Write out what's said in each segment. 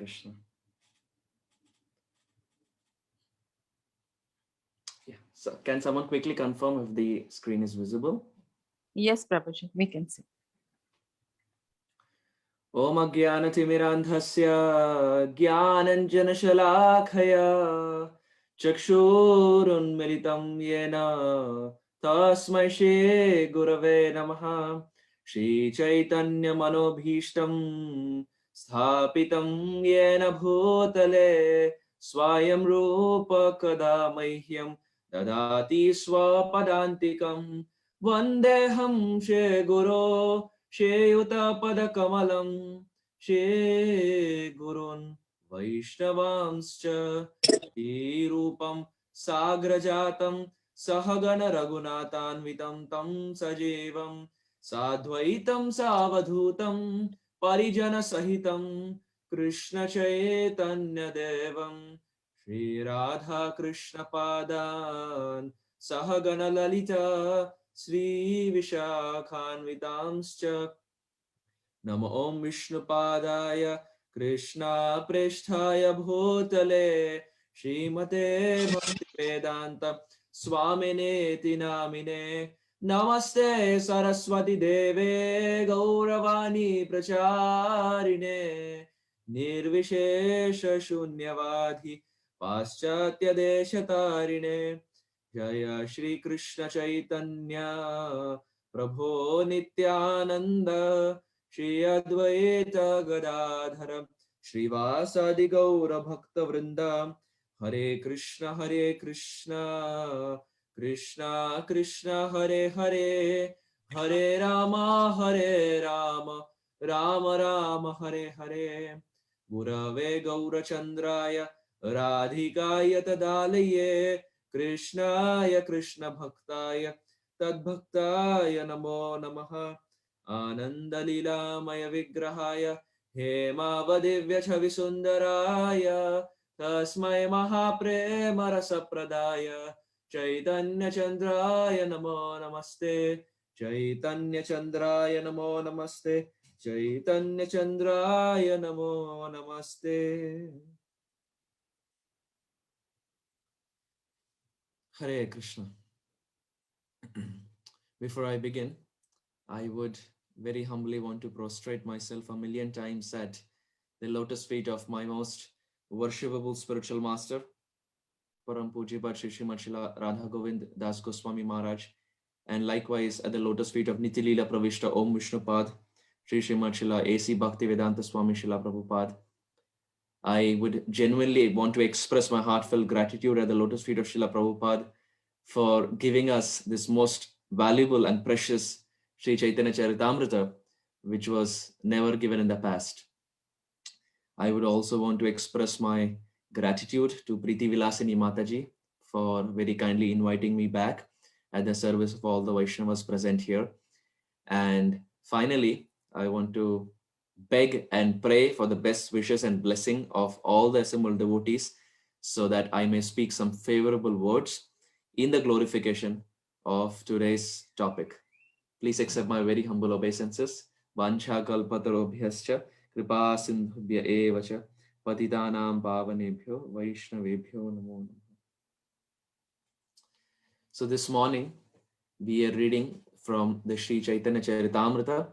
Krishna. Yeah. So, can someone quickly confirm if the screen is visible? Yes, Prabhuji, we can see. Om Ajnanatimirandhasya Jnananjanashalakaya Chakshurunmilitam Yena Tasmai Shri Gurave Namaha. Shri Chaitanya Manobhishtam Sthapitam Yena Bhutale Swayam Rupa Kada Mahyam Dadati Swapadantikam Vandeham Shri Guru Sheyuta She Gurun Vaishnavanscha Rupam Sagrajatam Sahagana Raghunathanvitam Tam Sajevam Sadvaitam Savadhutam Parijana Sahitam Krishna Chaitanya Devam Shri Radha Krishna Padan Sahagana Lalita Sri Vishakhanvitamscha Namo Om Vishnupadaya Krishna Preshthaya Bhutale Srimate Bhaktivedanta Swamine Tinamine Namaste Saraswati Deve Gauravani Pracharine Nirvishesha Shunyavadhi Paschatya Deshatarine Jaya Shri Krishna Chaitanya Prabho Nityananda Shri Advaita Gadadhara Srivasadi Gaura Bhakta Vrinda Hare Krishna Krishna Krishna Hare Hare Hare Rama Rama Rama Hare Hare Gurave Gaura Chandraya Radhikaya Tadalaye Krishnaya Krishna Bhaktaya Tadbhaktaya Namo Namaha Anandalilamaya Vigrahaya Hemavadivya Chavisundaraya Tasmai Mahaprema Rasapradaya Chaitanya Chandraya Namo Namaste Chaitanya Chandraya Namo Namaste Chaitanya Chandraya Namo Namaste. Hare Krishna. Before I begin, I would very humbly want to prostrate myself a million times at the lotus feet of my most worshipable spiritual master, Param Pujipat Shri Srimad Srila Radha Govind Das Goswami Maharaj, and likewise at the lotus feet of Nitilila Pravishta Om Vishnupad Shri Srimad Srila A.C. Bhaktivedanta Swami Srila Prabhupada. I would genuinely want to express my heartfelt gratitude at the lotus feet of Srila Prabhupada for giving us this most valuable and precious Sri Chaitanya Charitamrita, which was never given in the past. I would also want to express my gratitude to Preeti Vilasini Mataji for very kindly inviting me back at the service of all the Vaishnavas present here. And finally, I want to beg and pray for the best wishes and blessing of all the assembled devotees so that I may speak some favorable words in the glorification of today's topic. Please accept my very humble obeisances. Vancha kalpatarobhyascha kripa sindhubhya evacha patitanam pavanebhyo vaishnavebhyo namo namaha. So this morning we are reading from the Sri Chaitanya Charitamrita,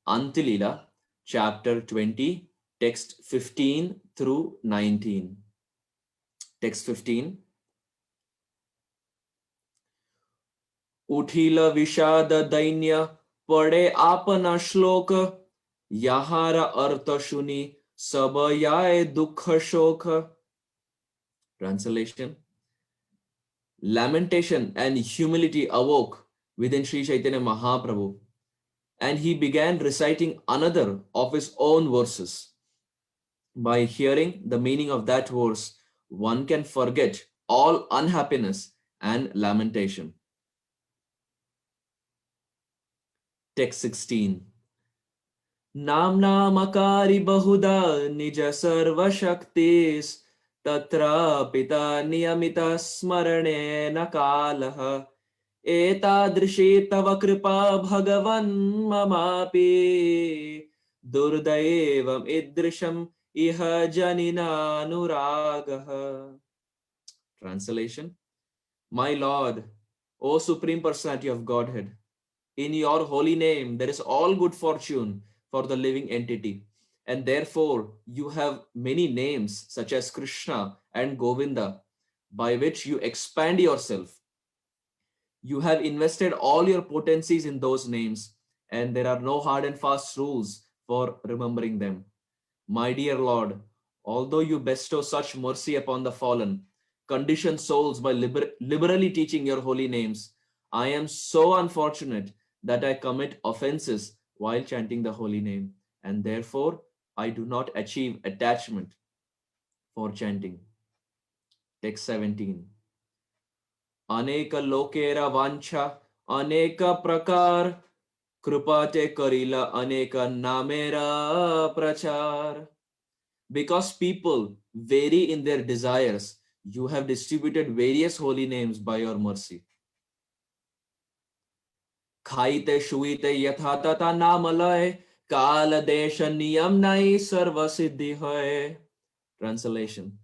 Antilila, chapter 20, text 15 through 19. Text 15. Uthila Vishada Dainya Pade Apana Shloka Yahara Artha Shuni Sabayaye Dukha Shoka. Translation. Lamentation and humility awoke within Sri Chaitanya Mahaprabhu, and he began reciting another of his own verses. By hearing the meaning of that verse, one can forget all unhappiness and lamentation. Text 16. Namnamakari bahuda nija sarva shaktis tatra pita niyamita smarane nakalaha etadrishi tava kripa bhagavan mamapi durdaevam idrisham iha janina anuragaha. Translation: My Lord, O Supreme Personality of Godhead, in your holy name there is all good fortune for the living entity, and therefore you have many names such as Krishna and Govinda, by which you expand yourself. You have invested all your potencies in those names, and there are no hard and fast rules for remembering them. My dear Lord, although you bestow such mercy upon the fallen, conditioned souls by liberally teaching your holy names, I am so unfortunate that I commit offenses while chanting the holy name, and therefore I do not achieve attachment for chanting. Text 17. Aneka lokera vancha, aneka prakar, krupate karila aneka namera prachar. Because people vary in their desires, you have distributed various holy names by your mercy. Khaite shuite yathatata namalay, kala desha niyam nai sarva siddhi hai. Translation: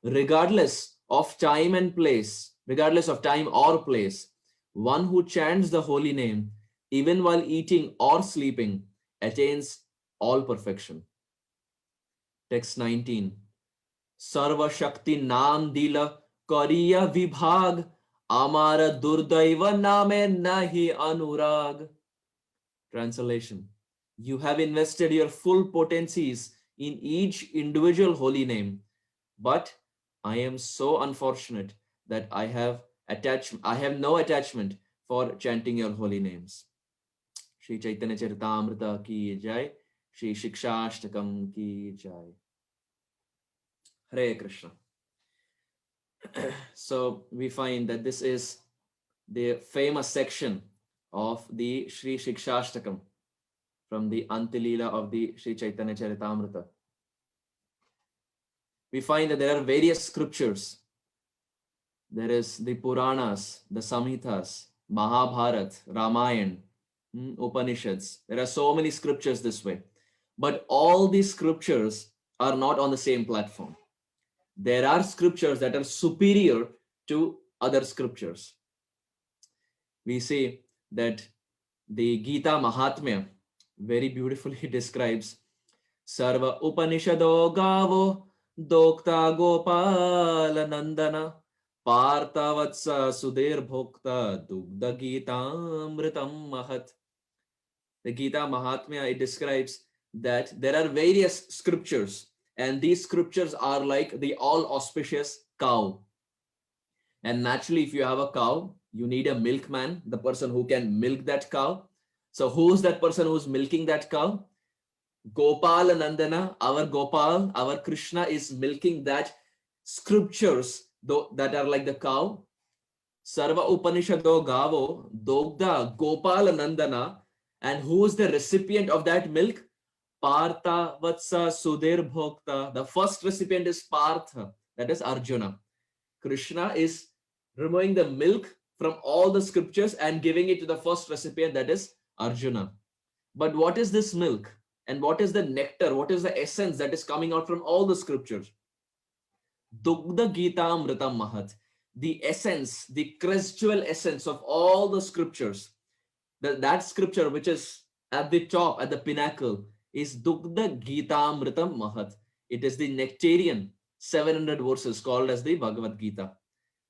regardless of time and place, regardless of time or place, one who chants the holy name, even while eating or sleeping, attains all perfection. Text 19. सर्व शक्ति नाम दिल करिया विभाग आमार दुर्दैव नामे nahi anurag. Translation: You have invested your full potencies in each individual holy name, but I am so unfortunate that I have no attachment for chanting your holy names. Shri Chaitanya Charitamrita ki jai, Shri Shikshashtakam ki jai. Hare Krishna. So we find that this is the famous section of the Sri Shikshashtakam from the Antilila of the Sri Chaitanya Charitamrita. We find that there are various scriptures. There is the Puranas, the Samhitas, Mahabharat, Ramayana, Upanishads. There are so many scriptures this way. But all these scriptures are not on the same platform. There are scriptures that are superior to other scriptures. We see that the Gita Mahatmya very beautifully describes Sarva Upanishado Gavo Dokta Gopala Nandana Parthavatsa Sudhir Bhokta Dugda Gita Amritam Mahat. The Gita Mahatmya, it describes that there are various scriptures, and these scriptures are like the all auspicious cow. And naturally, if you have a cow, you need a milkman, the person who can milk that cow. So who's that person who's milking that cow? Gopal Nandana, our Gopal, our Krishna is milking that scriptures that are like the cow. Sarva Upanishado Gavo, Dogda, Gopal Nandana. And who's the recipient of that milk? Partha Vatsa Sudhir Bhokta. The first recipient is Partha, that is Arjuna. Krishna is removing the milk from all the scriptures and giving it to the first recipient, that is Arjuna. But what is this milk? And what is the nectar? What is the essence that is coming out from all the scriptures? Dugda Gita Amritam Mahat. The essence, the crystal essence of all the scriptures. That scripture which is at the top, at the pinnacle, is Dugda Gita Amritam Mahat. It is the nectarian 700 verses called as the Bhagavad Gita.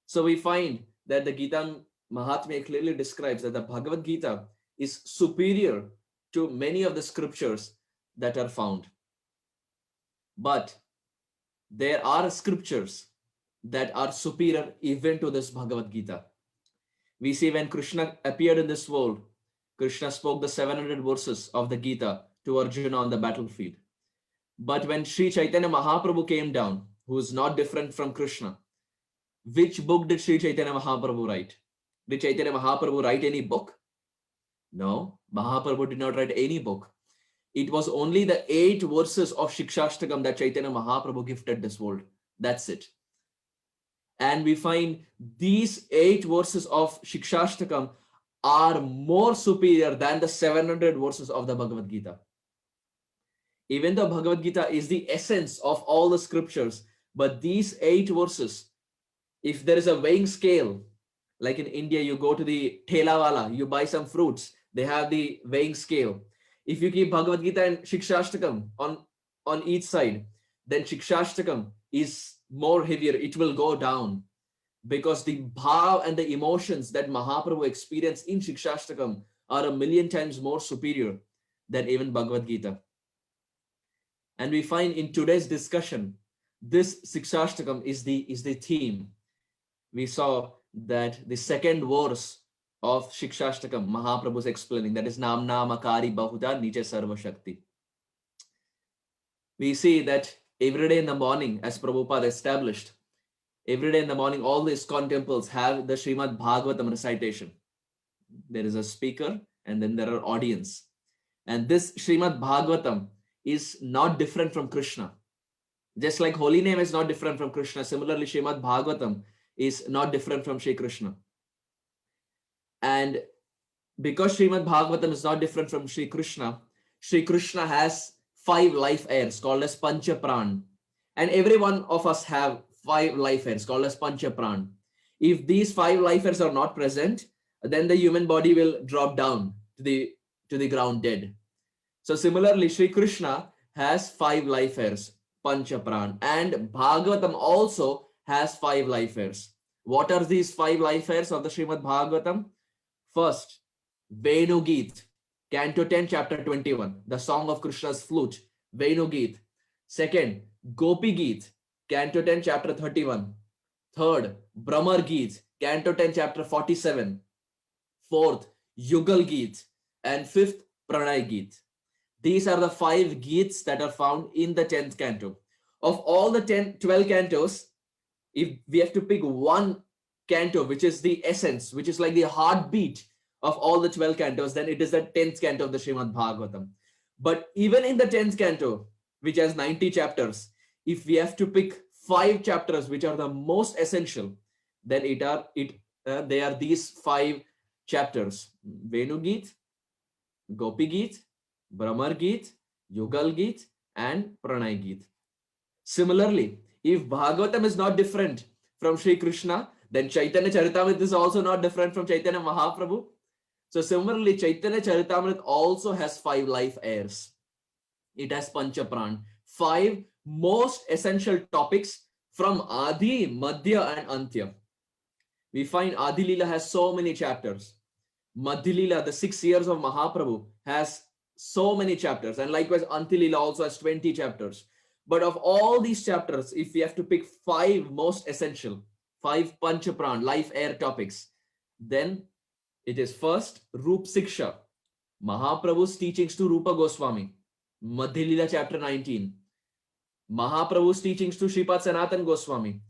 So we find that the Gita Mahatmya clearly describes that the Bhagavad Gita is superior to many of the scriptures that are found. But there are scriptures that are superior even to this Bhagavad Gita. We see when Krishna appeared in this world, Krishna spoke the 700 verses of the Gita to Arjuna on the battlefield. But when Sri Chaitanya Mahaprabhu came down, who is not different from Krishna, which book did Sri Chaitanya Mahaprabhu write? Did Chaitanya Mahaprabhu write any book? No, Mahaprabhu did not write any book. It was only the 8 verses of Shikshashtakam that Chaitanya Mahaprabhu gifted this world. That's it. And we find these 8 verses of Shikshashtakam are more superior than the 700 verses of the Bhagavad Gita. Even though Bhagavad Gita is the essence of all the scriptures, but these 8 verses, if there is a weighing scale, like in India, you go to the Thelawala, you buy some fruits, they have the weighing scale. If you keep Bhagavad Gita and Shikshashtakam on each side, then Shikshashtakam is more heavier, it will go down, because the bhav and the emotions that Mahaprabhu experienced in Shikshashtakam are a million times more superior than even Bhagavad Gita. And we find in today's discussion, this Shikshashtakam is the theme. We saw that the second verse of Shikshashtakam, Mahaprabhu is explaining, that is Namna Makari Bahuda Niche Sarva Shakti. We see that every day in the morning, as Prabhupada established, every day in the morning, all the ISKCON temples have the Srimad Bhagavatam recitation. There is a speaker and then there are audience. And this Srimad Bhagavatam is not different from Krishna. Just like holy name is not different from Krishna, similarly Srimad Bhagavatam is not different from Shri Krishna. And because Srimad Bhagavatam is not different from Shri Krishna has 5 life airs called as Pancha Pran. And every one of us have 5 life airs called as Pancha Pran. If these 5 life airs are not present, then the human body will drop down to the ground dead. So similarly, Shri Krishna has 5 life airs, Pancha Pran, and Bhagavatam also has 5 life airs. What are these 5 life airs of the Srimad Bhagavatam? First, Venu Geet, Canto 10, Chapter 21, the song of Krishna's flute, Venu Geet. Second, Gopi Geet, Canto 10, Chapter 31. Third, Brahmar Geet, Canto 10, Chapter 47. Fourth, Yugal Geet. And fifth, Pranay Geet. These are the 5 Geets that are found in the 10th canto. Of all the 12 cantos, if we have to pick one canto, which is the essence, which is like the heartbeat of all the 12 cantos, then it is the 10th canto of the Srimad Bhagavatam. But even in the 10th canto, which has 90 chapters, if we have to pick 5 chapters which are the most essential, then they are these 5 chapters: Venu Geet, Gopi Geet, Brahmar Geet, Yugal Geet, and Pranay Geet. Similarly, if Bhagavatam is not different from Shri Krishna, then Chaitanya Charitamrita is also not different from Chaitanya Mahaprabhu. So similarly, Chaitanya Charitamrita also has 5 life airs. It has Pancha Pran, 5 most essential topics from Adi, Madhya, and Antya. We find Adi Lila has so many chapters. Madhya Lila, the 6 years of Mahaprabhu, has so many chapters, and likewise Antya Lila also has 20 chapters. But of all these chapters, if we have to pick 5 most essential, 5 Pancha Pran, life air topics, then it is first Roop Siksha, Mahaprabhu's teachings to Rupa Goswami, Madhya Lila chapter 19. Mahaprabhu's teachings to Shripad Sanatan Goswami,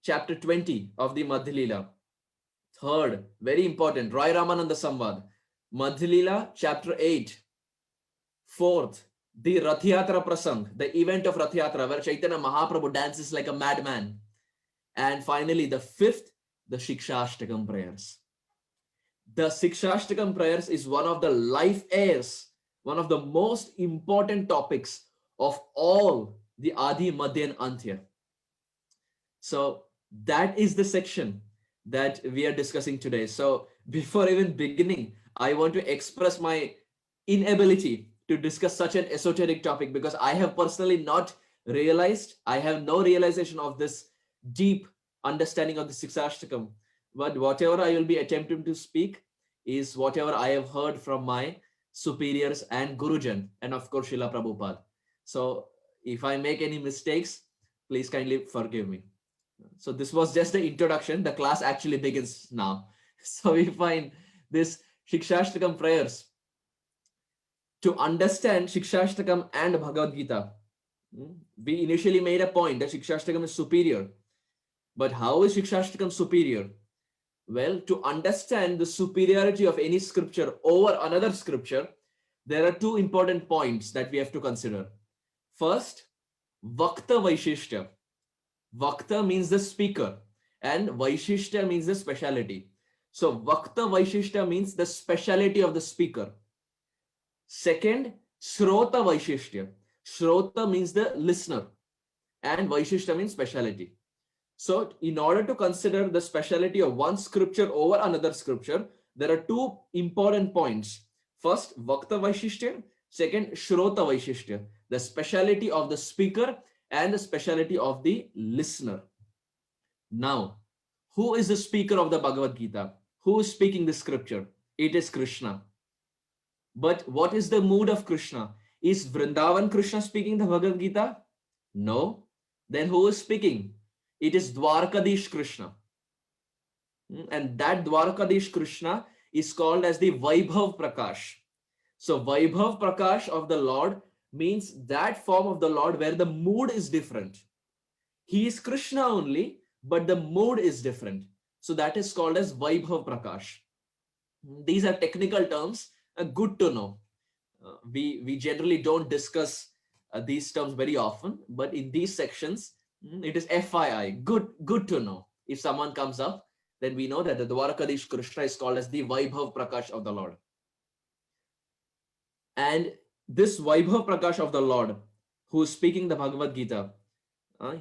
chapter 20 of the Madhya Lila. Third, very important, Rai Ramananda Samvad, Madhya Lila chapter 8. Fourth, the Rath Yatra Prasang, the event of Rath Yatra, where Chaitanya Mahaprabhu dances like a madman. And finally, the 5th, the Shikshashtakam prayers. The Shikshashtakam prayers is one of the life airs, one of the most important topics of all the Adi, Madhya, and Antya. So that is the section that we are discussing today. So before even beginning, I want to express my inability to discuss such an esoteric topic, because I have personally not realized, I have no realization of this deep understanding of the Shikshashtakam. But whatever I will be attempting to speak is whatever I have heard from my superiors and Gurujan, and of course Srila Prabhupada. So if I make any mistakes, please kindly forgive me. So this was just the introduction. The class actually begins now. So we find this Shikshashtakam prayers. To understand Shikshashtakam and Bhagavad Gita, we initially made a point that Shikshashtakam is superior. But how is Shikshashtakam superior? Well, to understand the superiority of any scripture over another scripture, there are 2 important points that we have to consider. First, Vakta Vaishishta. Vakta means the speaker, and Vaishishta means the speciality. So Vakta Vaishishta means the speciality of the speaker. Second, Shrota Vaishishta. Shrota means the listener, and Vaishishta means speciality. So, in order to consider the speciality of one scripture over another scripture, there are two important points. First, Vakta Vaishishtya. Second, Shrota Vaishishtya, the speciality of the speaker and the speciality of the listener. Now, who is the speaker of the Bhagavad Gita? Who is speaking the scripture? It is Krishna. But what is the mood of Krishna? Is Vrindavan Krishna speaking the Bhagavad Gita? No. Then who is speaking? It is Dwarkadish Krishna. And that Dwarkadish Krishna is called as the Vaibhav Prakash. So Vaibhav Prakash of the Lord means that form of the Lord where the mood is different. He is Krishna only, but the mood is different. So that is called as Vaibhav Prakash. These are technical terms, good to know. We generally don't discuss these terms very often, but in these sections, it is FII, good to know. If someone comes up, then we know that the Dwarkadish Krishna is called as the Vaibhav Prakash of the Lord. And this Vaibhav Prakash of the Lord, who is speaking the Bhagavad Gita,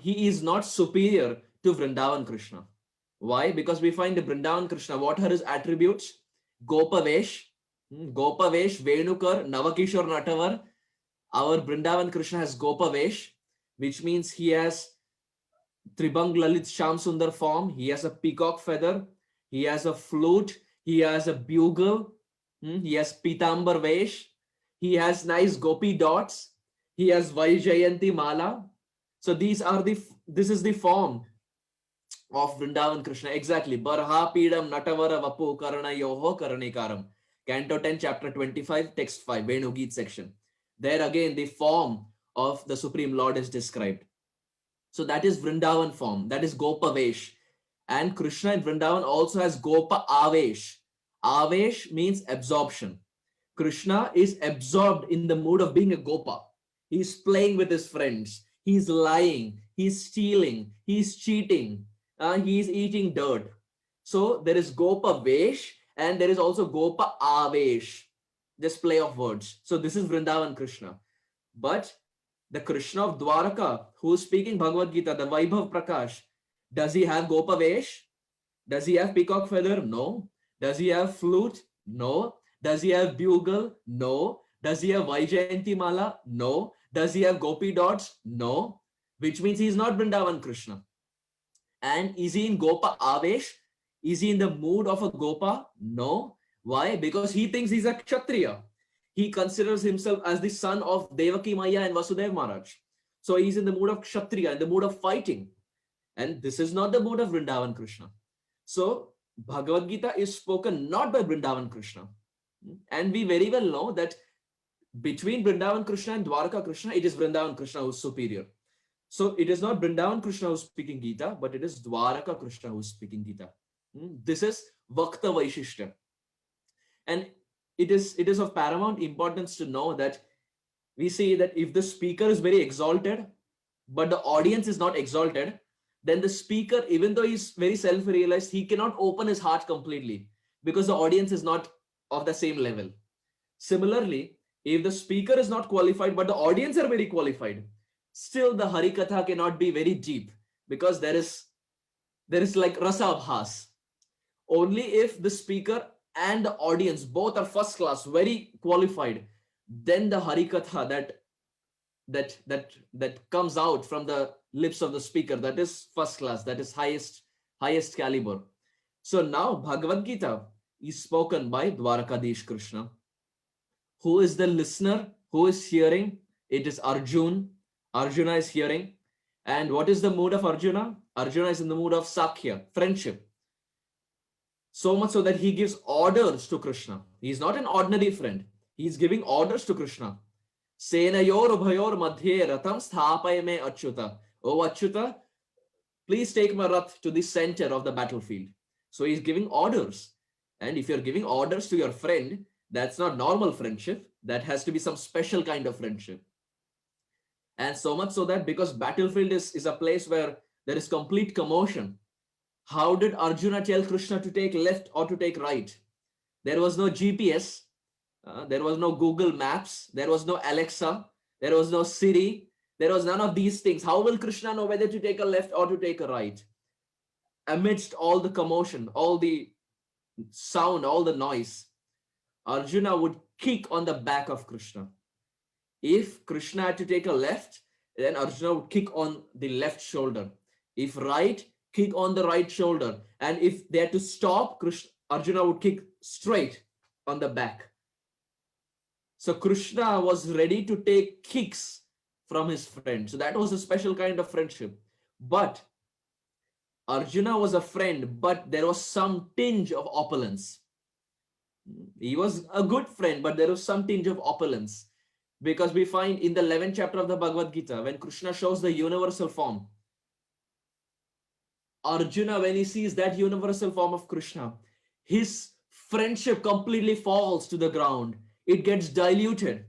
he is not superior to Vrindavan Krishna. Why? Because we find the Vrindavan Krishna, what are his attributes? Gopavesh, Venukar, Navakishore Natavar. Our Vrindavan Krishna has Gopavesh, which means he has Tribang Lalit Sham Sundar form. He has a peacock feather. He has a flute. He has a bugle. He has Pitambar Vesh. He has nice gopi dots. He has Vaijayanti Mala. So this is the form of Vrindavan Krishna. Exactly. Barha Pidam Natavara Vapu Karana Yoho Karanikaram. Canto 10, chapter 25, text 5, Venugit section. There again, the form of the Supreme Lord is described. So that is Vrindavan form. That is Gopa Vesh. And Krishna in Vrindavan also has Gopa Avesh. Avesh means absorption. Krishna is absorbed in the mood of being a Gopa. He's playing with his friends. He's lying. He's stealing. He's cheating. He's eating dirt. So there is Gopa Vesh and there is also Gopa Avesh. Just play of words. So this is Vrindavan Krishna. But the Krishna of Dwaraka, who is speaking Bhagavad Gita, the Vaibhav Prakash, does he have Gopa Vesh? Does he have peacock feather? No. Does he have flute? No. Does he have bugle? No. Does he have Vaijayanti Mala? No. Does he have gopi dots? No. Which means he is not Vrindavan Krishna. And is he in Gopa Avesh? Is he in the mood of a Gopa? No. Why? Because he thinks he's a Kshatriya. He considers himself as the son of Devaki Maya and Vasudev Maharaj. So he's in the mood of Kshatriya, in the mood of fighting. And this is not the mood of Vrindavan Krishna. So Bhagavad Gita is spoken not by Vrindavan Krishna. And we very well know that between Vrindavan Krishna and Dwaraka Krishna, it is Vrindavan Krishna who is superior. So it is not Vrindavan Krishna who is speaking Gita, but it is Dwaraka Krishna who is speaking Gita. This is Vakta Vaishishtya. And it is of paramount importance to know that we see that if the speaker is very exalted, but the audience is not exalted, then the speaker, even though he's very self-realized, he cannot open his heart completely because the audience is not of the same level. Similarly, if the speaker is not qualified, but the audience are very qualified, still the Harikatha cannot be very deep because there is like Rasa Abhas. Only if the speaker and the audience both are first class, very qualified, then the Harikatha that comes out from the lips of the speaker, that is first class, that is highest caliber. So now Bhagavad Gita is spoken by Dwarkadish Krishna. Who is the listener? Who is hearing? It is Arjuna. Arjuna is hearing. And what is the mood of Arjuna? Arjuna is in the mood of Sakhya, friendship. So much so that he gives orders to Krishna. He is not an ordinary friend. He is giving orders to Krishna. Senayor ubhayor madhye ratham sthapay me achyuta. Oh Achyuta, please take my rath to the center of the battlefield. So he's giving orders. And if you're giving orders to your friend, that's not normal friendship. That has to be some special kind of friendship. And so much so that because battlefield is a place where there is complete commotion. How did Arjuna tell Krishna to take left or to take right? There was no GPS. There was no Google Maps. There was no Alexa. There was no city. There was none of these things. How will Krishna know whether to take a left or to take a right? Amidst all the commotion, all the sound, all the noise, Arjuna would kick on the back of Krishna. If Krishna had to take a left, then Arjuna would kick on the left shoulder. If right, kick on the right shoulder. And if they had to stop, Arjuna would kick straight on the back. So Krishna was ready to take kicks from his friend. So that was a special kind of friendship. But Arjuna was a friend, but there was some tinge of opulence. He was a good friend, but there was some tinge of opulence. Because we find in the 11th chapter of the Bhagavad Gita, when Krishna shows the universal form, Arjuna, when he sees that universal form of Krishna, his friendship completely falls to the ground. It gets diluted.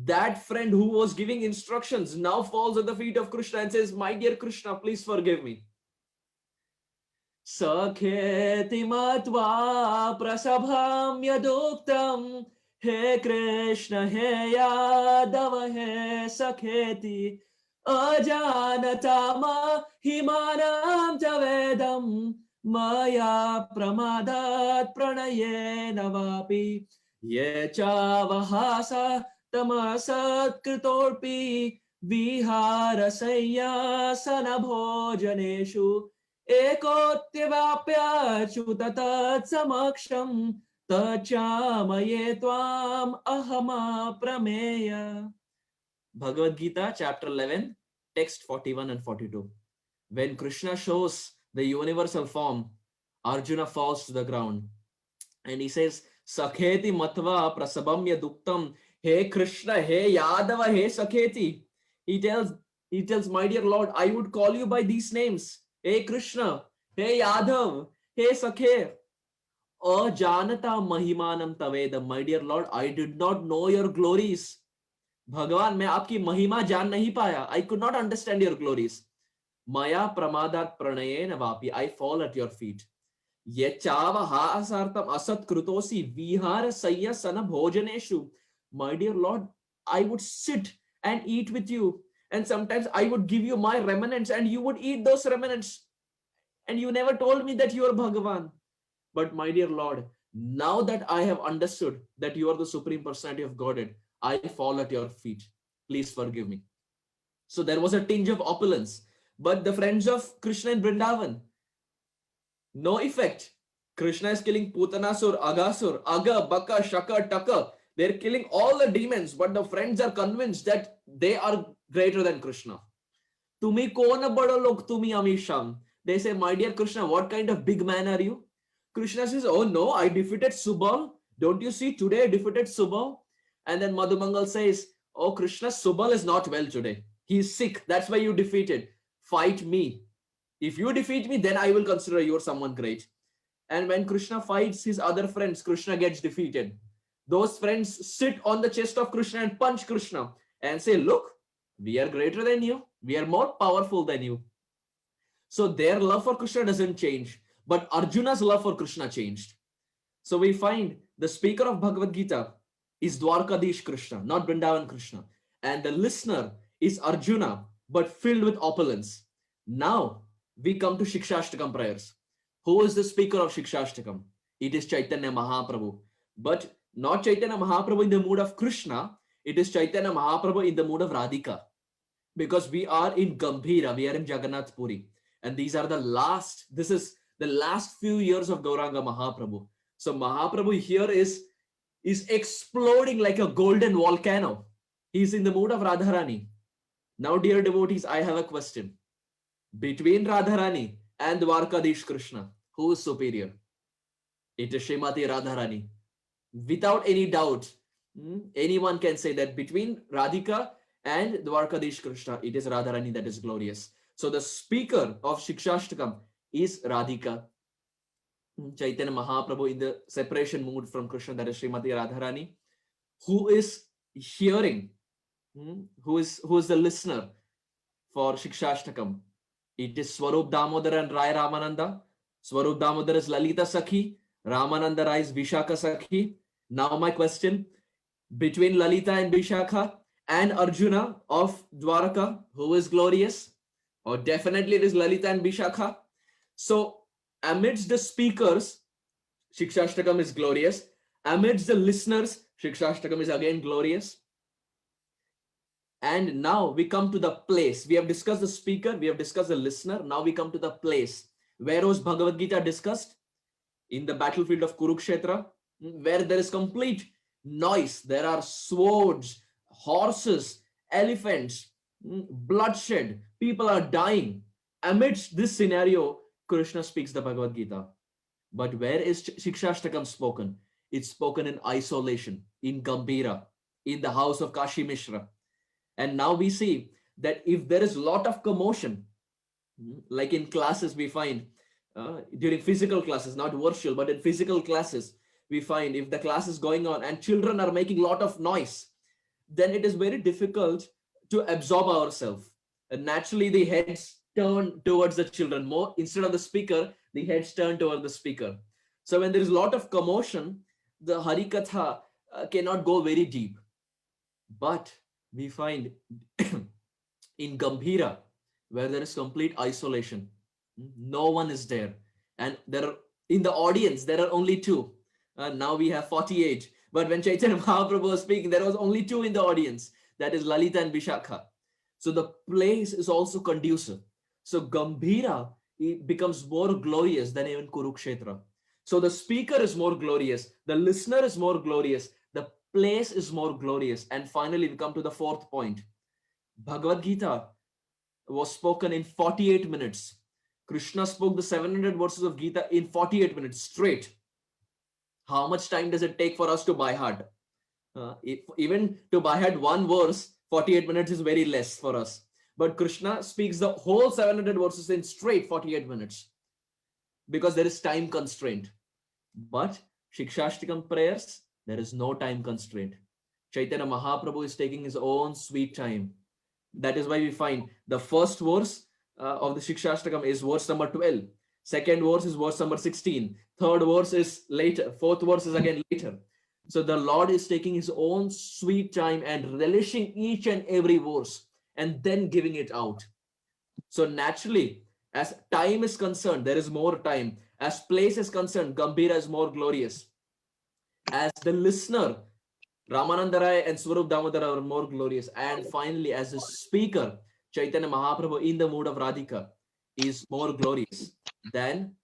That friend who was giving instructions now falls at the feet of Krishna and says, "My dear Krishna, please forgive me." Sakheti matva prasabham yaduktam He Krishna he Yadava he Sakheti Ajanatama himanam javedam Maya pramadat pranayena vapi Ye chavahasa tamasat kritorpi Viharasayasana bhojaneshu Ekotyavapyachu tatat samaksham Tachamaye tvam ahama prameya. Bhagavad Gita, chapter 11, text 41 and 42. When Krishna shows the universal form, Arjuna falls to the ground. And he says, Sakheti matva prasabamya duktam. Hey Krishna, hey Yadava, hey Sakheti. He tells, my dear Lord, I would call you by these names. Hey Krishna, hey Yadav, hey Sakhe. Ajanata mahimanam tavedam. My dear Lord, I did not know your glories. Bhagavan, मैं आपकी महिमा जान नहीं पाया. I could not understand your glories. Maya pramadat pranayena vapi. I fall at your feet. Yechava ha asartam asat krutosi vihara sayya sana bhojaneshu. My dear Lord, I would sit and eat with you. And sometimes I would give you my remnants and you would eat those remnants. And you never told me that you are Bhagavan. But my dear Lord, now that I have understood that you are the Supreme Personality of Godhead, I fall at your feet. Please forgive me. So there was a tinge of opulence. But the friends of Krishna in Vrindavan, no effect. Krishna is killing Putanasur, Agasur, Aga, Baka, Shaka, Taka. They're killing all the demons, but the friends are convinced that they are greater than Krishna. Tumi kona bada log tumi amisham. They say, my dear Krishna, what kind of big man are you? Krishna says, oh no, I defeated Subal. Don't you see, today I defeated Subal. And then Madhumangal says, oh Krishna, Subal is not well today. He is sick. That's why you defeated. Fight me. If you defeat me, then I will consider you are someone great. And when Krishna fights his other friends, Krishna gets defeated. Those friends sit on the chest of Krishna and punch Krishna and say, look, we are greater than you. We are more powerful than you. So their love for Krishna doesn't change. But Arjuna's love for Krishna changed. So we find the speaker of Bhagavad Gita is Dwarkadish Krishna, not Vrindavan Krishna. And the listener is Arjuna, but filled with opulence. Now we come to Shikshashtakam prayers. Who is the speaker of Shikshashtakam? It is Chaitanya Mahaprabhu. But not Chaitanya Mahaprabhu in the mood of Krishna. It is Chaitanya Mahaprabhu in the mood of Radhika. Because we are in Gambhira, we are in Jagannath Puri. And these are the last few years of Gauranga Mahaprabhu. So Mahaprabhu here is exploding like a golden volcano. He's in the mood of Radharani. Now, dear devotees, I have a question. Between Radharani and Dwarkadish Krishna, who is superior? It is Srimati Radharani. Without any doubt, anyone can say that between Radhika and Dwarkadish Krishna, it is Radharani that is glorious. So the speaker of Shikshashtakam is Radhika. Chaitanya Mahaprabhu in the separation mood from Krishna, that is Srimati Radharani, who is hearing, who is the listener for Shikshashtakam. It is Swarup Damodar and Rai Ramananda. Swarup Damodar is Lalita Sakhi. Ramananda Rai is Vishaka Sakhi. Now my question, between Lalita and Vishaka and Arjuna of Dwaraka, who is glorious, or definitely it is Lalita and Bishakha. So amidst the speakers, Shikshashtakam is glorious. Amidst the listeners, Shikshashtakam is again glorious. And now we come to the place. We have discussed the speaker, we have discussed the listener. Now we come to the place. Where was Bhagavad Gita discussed? In the battlefield of Kurukshetra, where there is complete noise. There are swords, horses, elephants, bloodshed. People are dying. Amidst this scenario, Krishna speaks the Bhagavad Gita. But where is Shikshashtakam spoken? It's spoken in isolation, in Gambhira, in the house of Kashi Mishra. And now we see that if there is a lot of commotion, like in classes we find, during physical classes, not virtual, but in physical classes, we find if the class is going on and children are making a lot of noise, then it is very difficult to absorb ourselves. And naturally, the heads turn towards the children more. Instead of the speaker, the heads turn toward the speaker. So when there is a lot of commotion, the Harikatha cannot go very deep. But we find in Gambhira, where there is complete isolation, no one is there, and there are, in the audience there are only two. Now we have 48, but when Chaitanya Mahaprabhu was speaking, there was only two in the audience, that is Lalita and Vishakha. So the place is also conducive. So Gambhira, it becomes more glorious than even Kurukshetra. So the speaker is more glorious, the listener is more glorious, the place is more glorious. And finally we come to the fourth point. Bhagavad Gita was spoken in 48 minutes. Krishna spoke the 700 verses of Gita in 48 minutes straight. How much time does it take for us to by heart? Even to by heart one verse, 48 minutes is very less for us. But Krishna speaks the whole 700 verses in straight 48 minutes because there is time constraint. But Shikshashtakam prayers, there is no time constraint. Chaitanya Mahaprabhu is taking his own sweet time. That is why we find the first verse of the Shikshashtakam is verse number 12. Second verse is verse number 16. Third verse is later. Fourth verse is again later. So the Lord is taking his own sweet time and relishing each and every verse and then giving it out. So naturally, as time is concerned, there is more time. As place is concerned, Gambhira is more glorious. As the listener, Ramananda Rai and Swarup Damodara are more glorious. And finally, as a speaker, Chaitanya Mahaprabhu in the mood of Radhika is more glorious than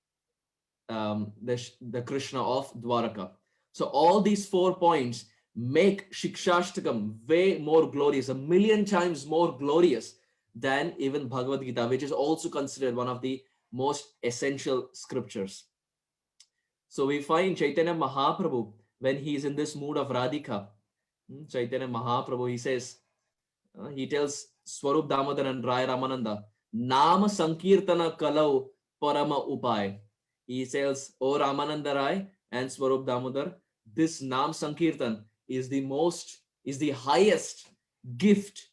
the Krishna of Dwaraka. So all these 4 points make Shikshashtakam way more glorious, 1,000,000 times more glorious than even Bhagavad Gita, which is also considered one of the most essential scriptures. So we find Chaitanya Mahaprabhu, when he is in this mood of Radhika, Chaitanya Mahaprabhu, he says, he tells Swarup Damodar and Rai Ramananda, Nama Sankirtana Kalau Parama Upay. He says, O Ramananda Rai and Swarup Damodar, this Nam Sankirtan is the highest gift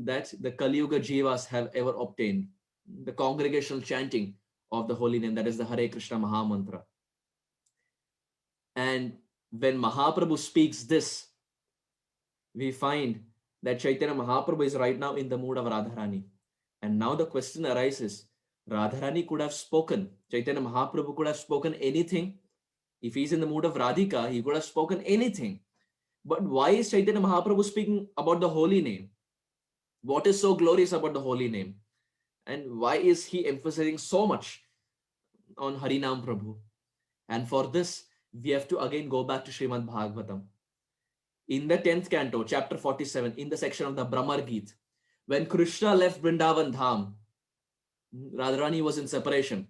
that the Kali Yuga Jivas have ever obtained. The congregational chanting of the holy name, that is the Hare Krishna Maha Mantra. And when Mahaprabhu speaks this, we find that Chaitanya Mahaprabhu is right now in the mood of Radharani. And now the question arises, Radharani could have spoken, Chaitanya Mahaprabhu could have spoken anything. If he's in the mood of Radhika, he could have spoken anything. But why is Chaitanya Mahaprabhu speaking about the holy name? What is so glorious about the holy name? And why is he emphasizing so much on Harinam Prabhu? And for this, we have to again go back to Srimad Bhagavatam. In the 10th canto, chapter 47, in the section of the Brahmar Geet, when Krishna left Vrindavan Dham, Radharani was in separation.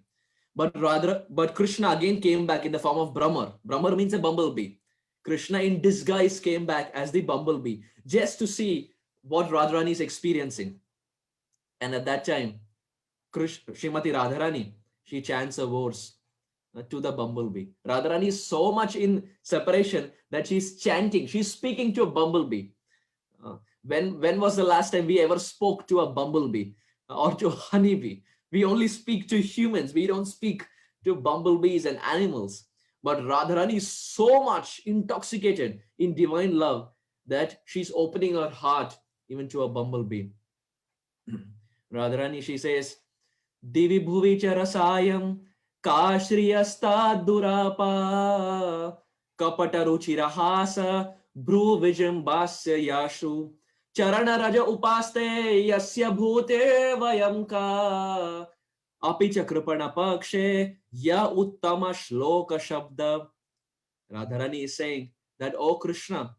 But Krishna again came back in the form of Brahmar. Brahmar means a bumblebee. Krishna in disguise came back as the bumblebee, just to see what Radharani is experiencing. And at that time, Srimati Radharani, she chants a verse to the bumblebee. Radharani is so much in separation that she's chanting, she's speaking to a bumblebee. When was the last time we ever spoke to a bumblebee or to a honeybee? We only speak to humans. We don't speak to bumblebees and animals. But Radharani is so much intoxicated in divine love that she's opening her heart even to a bumblebee. Radharani, she says, Divi bhuvi charasayam kashriyasta durapa kapata ruchirahasa bhru vijambasya yashu charana raja upaste yasya bhute vayam api cha kripana pakshe ya uttama shloka shabda. Radharani is saying that, oh Krishna,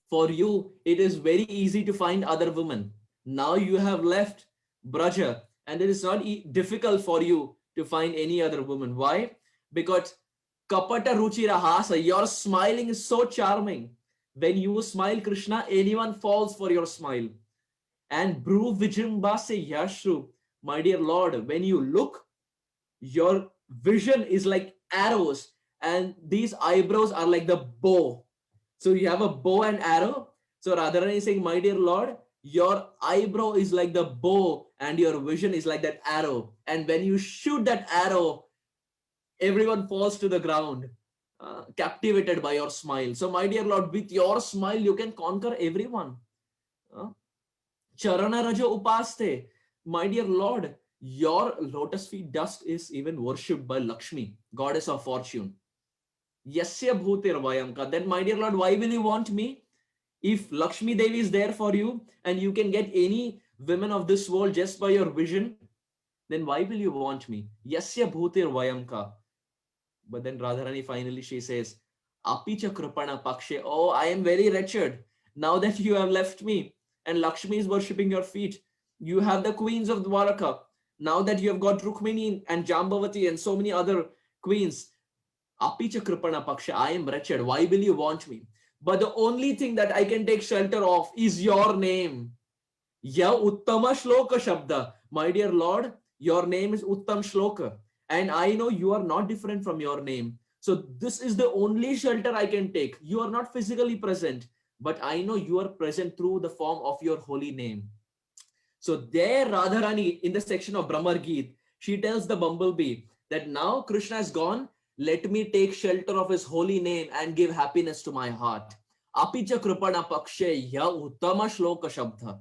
for you it is very easy to find other women. Now you have left Braja, and it is not difficult for you to find any other woman. Why? Because kapata ruchira hasa, your smiling is so charming. When you smile, Krishna, anyone falls for your smile. And bru vijimbase yashru, my dear Lord, when you look, your vision is like arrows, and these eyebrows are like the bow. So you have a bow and arrow. So Radharani is saying, my dear Lord, your eyebrow is like the bow and your vision is like that arrow. And when you shoot that arrow, everyone falls to the ground, captivated by your smile. So my dear Lord, with your smile, you can conquer everyone. Charana Raja Upaste, my dear Lord, your lotus feet dust is even worshipped by Lakshmi, goddess of fortune. Yasya bhutir vayamka. Then, my dear Lord, why will you want me? If Lakshmi Devi is there for you and you can get any women of this world just by your vision, then why will you want me? Yasya bhutir vayamka. But then Radharani finally she says, Apicha kripana pakshe. Oh, I am very wretched now that you have left me and Lakshmi is worshipping your feet. You have the queens of Dwaraka. Now that you have got Rukmini and Jambavati and so many other queens, Apicha kripana paksha, I am wretched. Why will you want me? But the only thing that I can take shelter of is your name. Ya Uttama Shloka Shabda. My dear Lord, your name is Uttam Shloka. And I know you are not different from your name. So this is the only shelter I can take. You are not physically present, but I know you are present through the form of your holy name. So there Radharani, in the section of Brahmar Geet, she tells the bumblebee that now Krishna is gone. Let me take shelter of his holy name and give happiness to my heart. Apicha kripana pakshe ya uttama shloka shabda.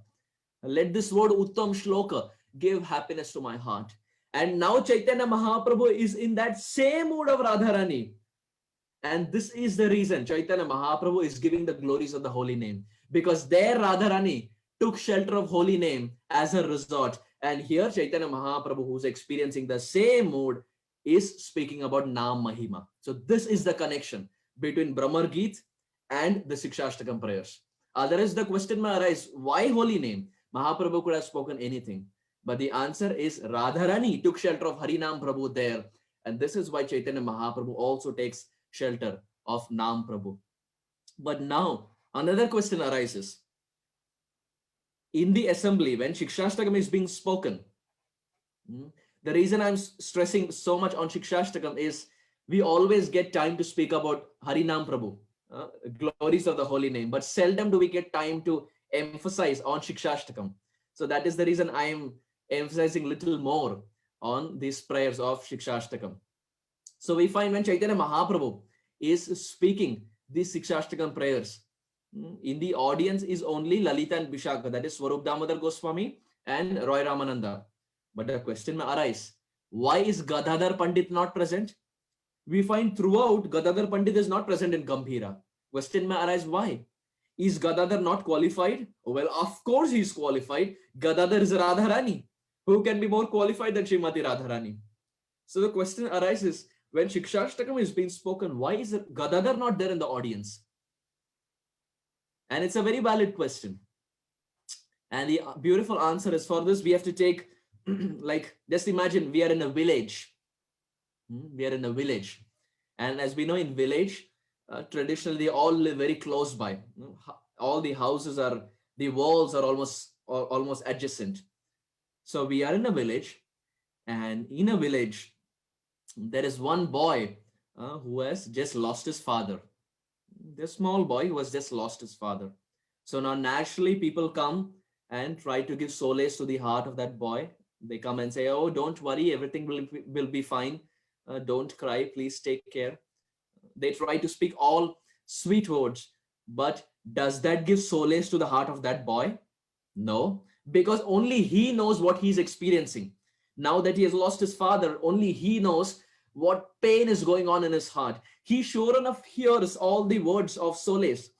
Let this word uttam shloka give happiness to my heart. And now Chaitanya Mahaprabhu is in that same mood of Radharani. And this is the reason Chaitanya Mahaprabhu is giving the glories of the holy name. Because there Radharani took shelter of holy name as a resort. And here Chaitanya Mahaprabhu, who's experiencing the same mood, is speaking about Nam Mahima. So this is the connection between Brahmar Geet and the Sikshashtakam prayers. Otherwise, the question may arise, why holy name? Mahaprabhu could have spoken anything. But the answer is Radharani took shelter of Harinam Prabhu there. And this is why Chaitanya Mahaprabhu also takes shelter of Nam Prabhu. But now, another question arises. In the assembly, when Shikshashtakam is being spoken, the reason I'm stressing so much on Shikshashtakam is we always get time to speak about Harinam Prabhu, glories of the holy name, but seldom do we get time to emphasize on Shikshashtakam. So that is the reason I am emphasizing little more on these prayers of Shikshashtakam. So we find when Chaitanya Mahaprabhu is speaking these Shikshashtakam prayers, in the audience is only Lalita and Vishaka, that is Swarup Damodar Goswami and Roy Ramananda. But the question may arise, why is Gadadhar Pandit not present? We find throughout Gadadhar Pandit is not present in Gambhira. Question may arise, why? Is Gadadhar not qualified? Well, of course he is qualified. Gadadhar is Radharani. Who can be more qualified than Srimati Radharani? So the question arises, when Shikshashtakam is being spoken, why is Gadadhar not there in the audience? And it's a very valid question. And the beautiful answer is, for this, we have to take, like, just imagine we are in a village. We are in a village. And as we know, in village, traditionally, they all live very close by. All the houses are, the walls are almost adjacent. So we are in a village, and in a village, there is one boy who has just lost his father. The small boy who has just lost his father. So now naturally people come and try to give solace to the heart of that boy. They come and say, oh, don't worry, everything will be fine. Don't cry, please take care. They try to speak all sweet words, but Does that give solace to the heart of that boy? No, because only he knows what he's experiencing. Now that he has lost his father, only he knows what pain is going on in his heart. He sure enough hears all the words of solace,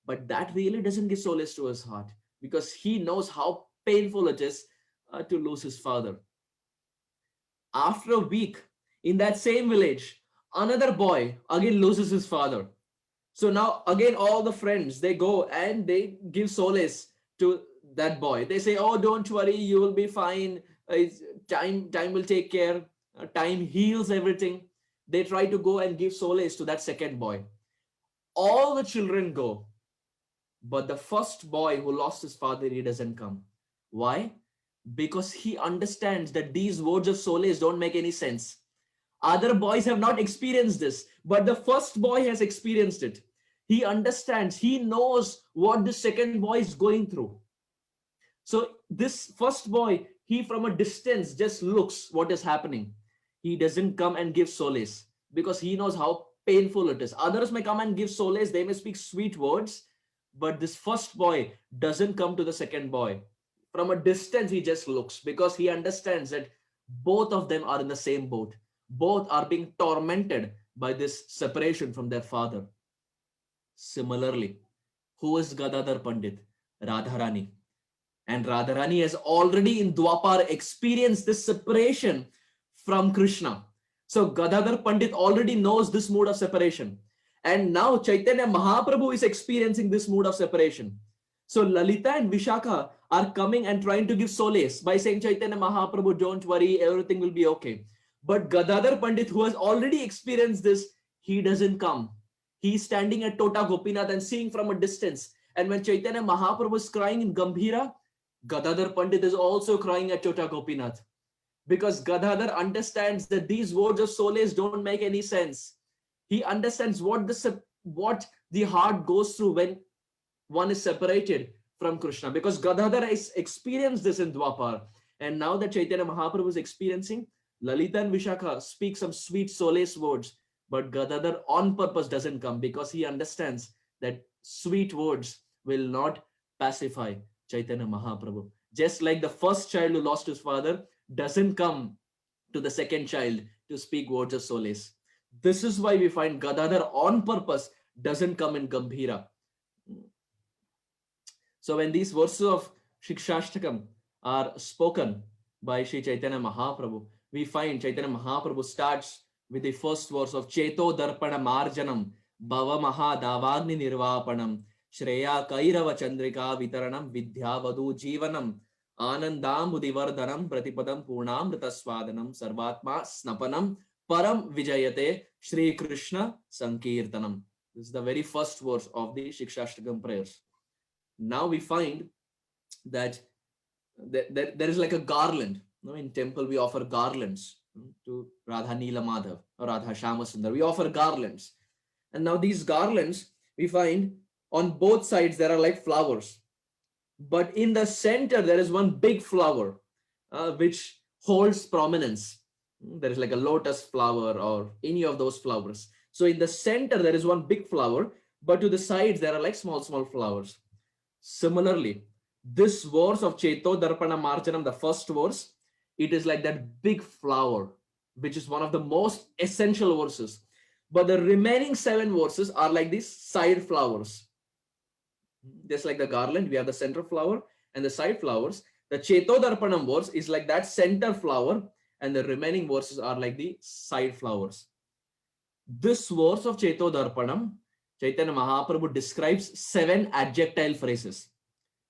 but that really doesn't give solace to his heart because he knows how painful it is to lose his father. After a week, in that same village, another boy again loses his father. So now again, all the friends, they go and they give solace to that boy. They say, "Oh, don't worry, you will be fine. Time will take care. Time heals everything." They try to go and give solace to that second boy. All the children go, but the first boy who lost his father, he doesn't come. Why? Because he understands that these words of solace don't make any sense. Other boys have not experienced this, but the first boy has experienced it. He understands, he knows what the second boy is going through. So this first boy, he from a distance just looks what is happening. He doesn't come and give solace because he knows how painful it is. Others may come and give solace, they may speak sweet words, but this first boy doesn't come to the second boy. From a distance, he just looks because he understands that both of them are in the same boat. Both are being tormented by this separation from their father. Similarly, who is Gadadhar Pandit? Radharani. And Radharani has already in Dwapar experienced this separation from Krishna. So Gadadhar Pandit already knows this mood of separation. And now Chaitanya Mahaprabhu is experiencing this mood of separation. So Lalita and Vishakha are coming and trying to give solace by saying, "Chaitanya Mahaprabhu, don't worry, everything will be okay." But Gadadhar Pandit, who has already experienced this, he doesn't come. He's standing at Tota Gopinath and seeing from a distance. And when Chaitanya Mahaprabhu is crying in Gambhira, Gadadhar Pandit is also crying at Tota Gopinath. Because Gadadhar understands that these words of solace don't make any sense. He understands what the heart goes through when one is separated from Krishna. Because Gadadhar has experienced this in Dwapar. And now that Chaitanya Mahaprabhu is experiencing, Lalita and Vishakha speak some sweet solace words. But Gadadhar on purpose doesn't come because he understands that sweet words will not pacify Chaitanya Mahaprabhu. Just like the first child who lost his father doesn't come to the second child to speak words of solace. This is why we find Gadadhar on purpose doesn't come in Gambhira. So when these verses of Shikshashtakam are spoken by Sri Chaitanya Mahaprabhu, we find Chaitanya Mahaprabhu starts with the first verse of Cheto Darpana Marjanam Bhava Maha Davagni Nirvapanam Shreya Kairava Chandrika Vitaranam Vidyavadu Jivanam Anandam Budivardhanam Pratipadam Purnamrita Swadanam Sarvatma Snapanam Param Vijayate Shri Krishna Sankirtanam. This is the very first verse of the Shikshashtakam prayers. Now we find that there is like a garland. In temple, we offer garlands to Radha Neela Madhav or Radha Shama Sundar. We offer garlands. And now these garlands, we find on both sides, there are like flowers. But in the center, there is one big flower, which holds prominence. There is like a lotus flower or any of those flowers. So in the center, there is one big flower, but to the sides, there are like small flowers. Similarly, this verse of Cheto Darpana Marjanam, the first verse, it is like that big flower, which is one of the most essential verses. But the remaining 7 verses are like these side flowers. Just like the garland, we have the center flower and the side flowers. The Cheto Darpanam verse is like that center flower, and the remaining verses are like the side flowers. This verse of Cheto Darpanam, Chaitanya Mahaprabhu describes 7 adjectile phrases.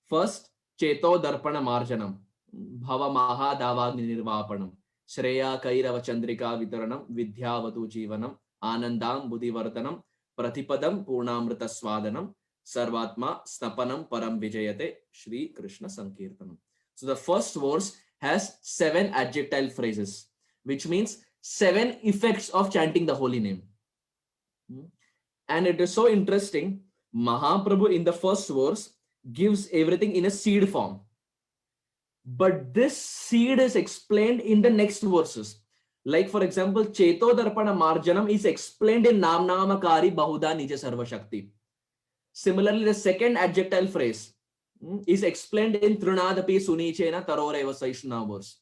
First, Cheto Darpana Marjanam, Bhava Maha Davagni Nirvapanam, Shreya Kairava Chandrika Vitaranam, Vidyavatu Jivanam, Anandam Budivardhanam, Pratipadam Purnamrita Swadanam, Sarvatma Snapanam Param Vijayate, Shri Krishna Sankirtanam. So the first verse has 7 adjectile phrases, which means 7 effects of chanting the holy name. And it is so interesting. Mahaprabhu in the first verse gives everything in a seed form. But this seed is explained in the next verses. Like for example, Cheto Darpana Marjanam is explained in Nam Namakari Bahuda Nija Sarva Shakti. Similarly, the second adjective phrase is explained in Trunadapi Sunichena Taroreva Saishna verse.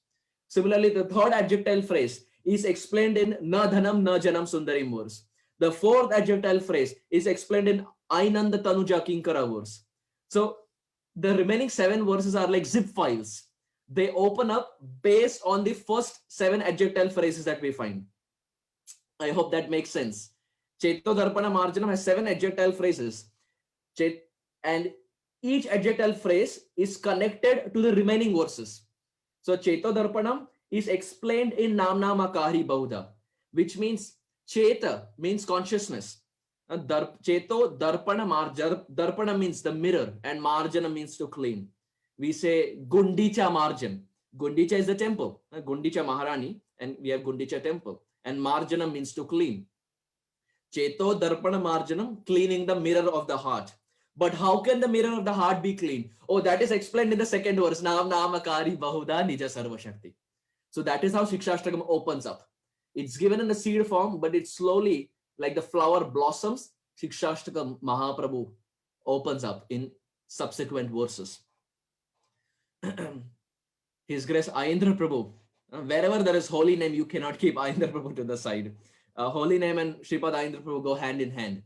Similarly, the third adjective phrase is explained in Na Dhanam Na Janam Sundarim verse. The fourth adjective phrase is explained in Ainanda Tanuja Kinkara verse. So the remaining 7 verses are like zip files. They open up based on the first 7 adjective phrases that we find. I hope that makes sense. Cheto Darpana Marjanam has 7 adjective phrases. And each adjective phrase is connected to the remaining verses. So Cheto Darpanam is explained in Namna Makari Bahuda, which means Cheta means consciousness. Cheto Darpana Darpana means the mirror, and Marjana means to clean. We say Gundicha Marjan. Gundicha is the temple, Gundicha Maharani, and we have Gundicha temple. And Marjana means to clean. Cheto Darpana Marjanam, cleaning the mirror of the heart. But how can the mirror of the heart be clean? Oh, that is explained in the second verse. Nam Namakari Bahuda Nija Sarva Shakti. So that is how Shikshashtakam opens up. It's given in a seed form, but it slowly, like the flower blossoms, Shikshashtakam Mahaprabhu opens up in subsequent verses. His Grace Ayendra Prabhu. Wherever there is holy name, you cannot keep Ayendra Prabhu to the side. Holy name and Sripad Ayendra Prabhu go hand in hand.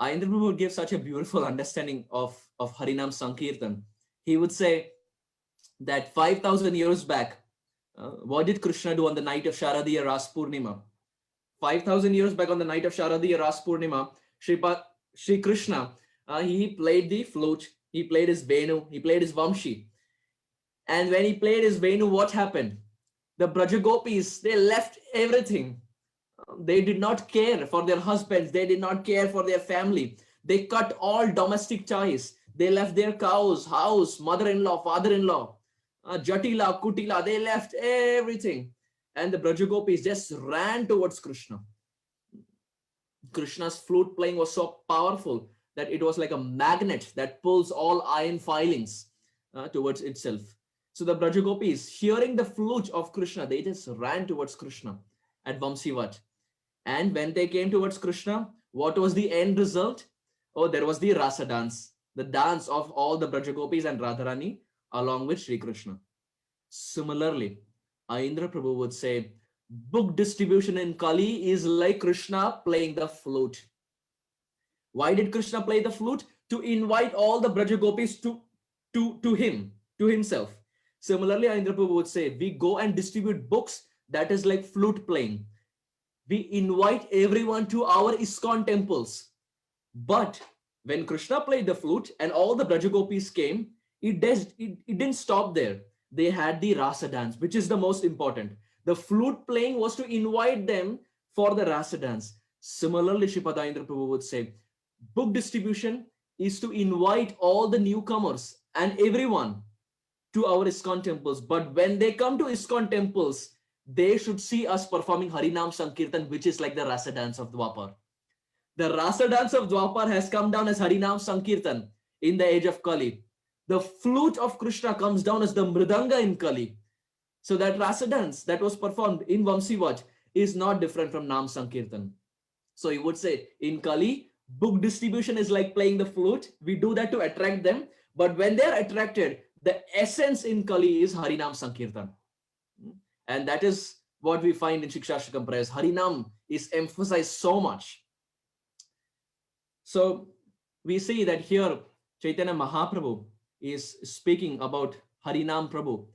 Ayendra Prabhu would give such a beautiful understanding of Harinam Sankirtan. He would say that 5,000 years back, what did Krishna do on the night of Sharadiya Ras Purnima? 5,000 years back on the night of Sharadiya Ras Purnima, Shri Krishna, he played the flute, he played his Venu, he played his Vamshi. And when he played his Venu, what happened? The Brajagopis, they left everything. They did not care for their husbands. They did not care for their family. They cut all domestic ties. They left their cows, house, mother-in-law, father-in-law, Jatila, Kutila. They left everything. And the Brajagopis just ran towards Krishna. Krishna's flute playing was so powerful that it was like a magnet that pulls all iron filings towards itself. So the Brajagopis, hearing the flute of Krishna, they just ran towards Krishna at Vamsivat. And when they came towards Krishna, what was the end result? Oh, there was the Rasa dance, the dance of all the Brajagopis and Radharani along with Sri Krishna. Similarly, Ayendra Prabhu would say, book distribution in Kali is like Krishna playing the flute. Why did Krishna play the flute? To invite all the Brajagopis to him, to himself. Similarly, Ayendra Prabhu would say, we go and distribute books that is like flute playing. We invite everyone to our ISKCON temples. But when Krishna played the flute and all the Brajagopis came, it didn't stop there. They had the Rasa dance, which is the most important. The flute playing was to invite them for the Rasa dance. Similarly, Sripad Ayendra Prabhu would say, book distribution is to invite all the newcomers and everyone to our ISKCON temples. But when they come to ISKCON temples, they should see us performing Harinam Sankirtan, which is like the Rasa dance of Dwapar. The Rasa dance of Dwapar has come down as Harinam Sankirtan in the age of Kali. The flute of Krishna comes down as the Mridanga in Kali. So that Rasa dance that was performed in Vamsivat is not different from Nam Sankirtan. So you would say in Kali, book distribution is like playing the flute. We do that to attract them. But when they're attracted, the essence in Kali is Harinam Sankirtan. And that is what we find in Shikshashtakam prayers. Harinam is emphasized so much. So we see that here Chaitanya Mahaprabhu is speaking about Harinam Prabhu.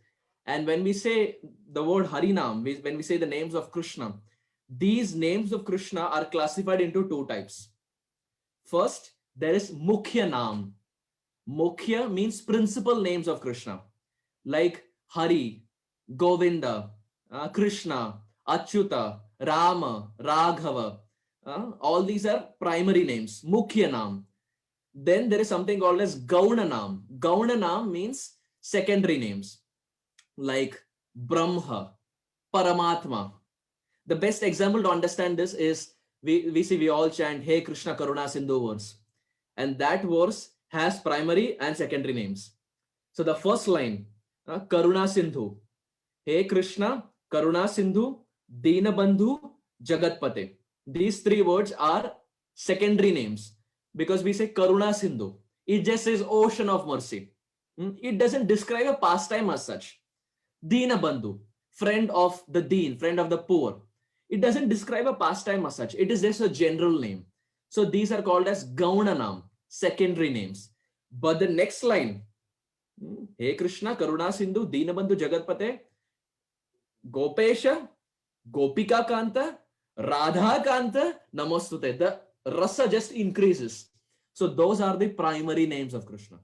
And when we say the word Harinam, when we say the names of Krishna, these names of Krishna are classified into 2 types. First, there is Mukhya Nam. Mukhya means principal names of Krishna, like Hari, Govinda, Krishna, Achyuta, Rama, Raghava. All these are primary names, Mukhya Nam. Then there is something called as Gauna Nam. Gauna Nam means secondary names, like Brahma, Paramatma. The best example to understand this is, we all chant, Hey Krishna Karuna Sindhu verse. And that verse has primary and secondary names. So the first line, Karuna Sindhu. Hey Krishna, Karuna Sindhu, Dina Bandhu, Jagatpate. These 3 words are secondary names. because we say Karuna Sindhu. It just says ocean of mercy. It doesn't describe a pastime as such. Deena Bandhu, friend of the Deen, friend of the poor. It doesn't describe a pastime as such. It is just a general name. So these are called as Gaunanam, secondary names. But the next line, Hey Krishna, Karuna Sindhu, Deenabandhu Jagatpate, Gopesha, Gopika Kanta, Radha Kanta, Namostute. The rasa just increases. So those are the primary names of Krishna.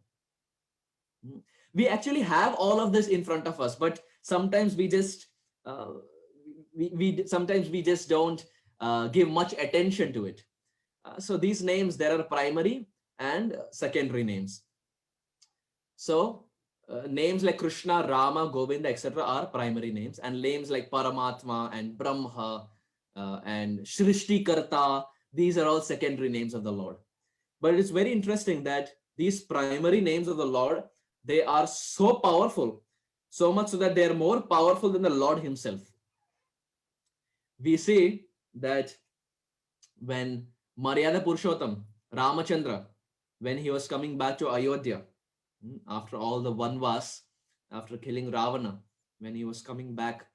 We actually have all of this in front of us, but sometimes we just sometimes we just don't give much attention to it. So these names, there are primary and secondary names. So names like Krishna, Rama, Govinda, etc. are primary names, and names like Paramatma and Brahma and Shrishti Karta, these are all secondary names of the Lord. But it's very interesting that these primary names of the Lord, they are so powerful, so much so that they are more powerful than the Lord himself. We see that when Maryada Purushottam, Ramachandra, when he was coming back to Ayodhya, after all the Vanvas, after killing Ravana, when he was coming back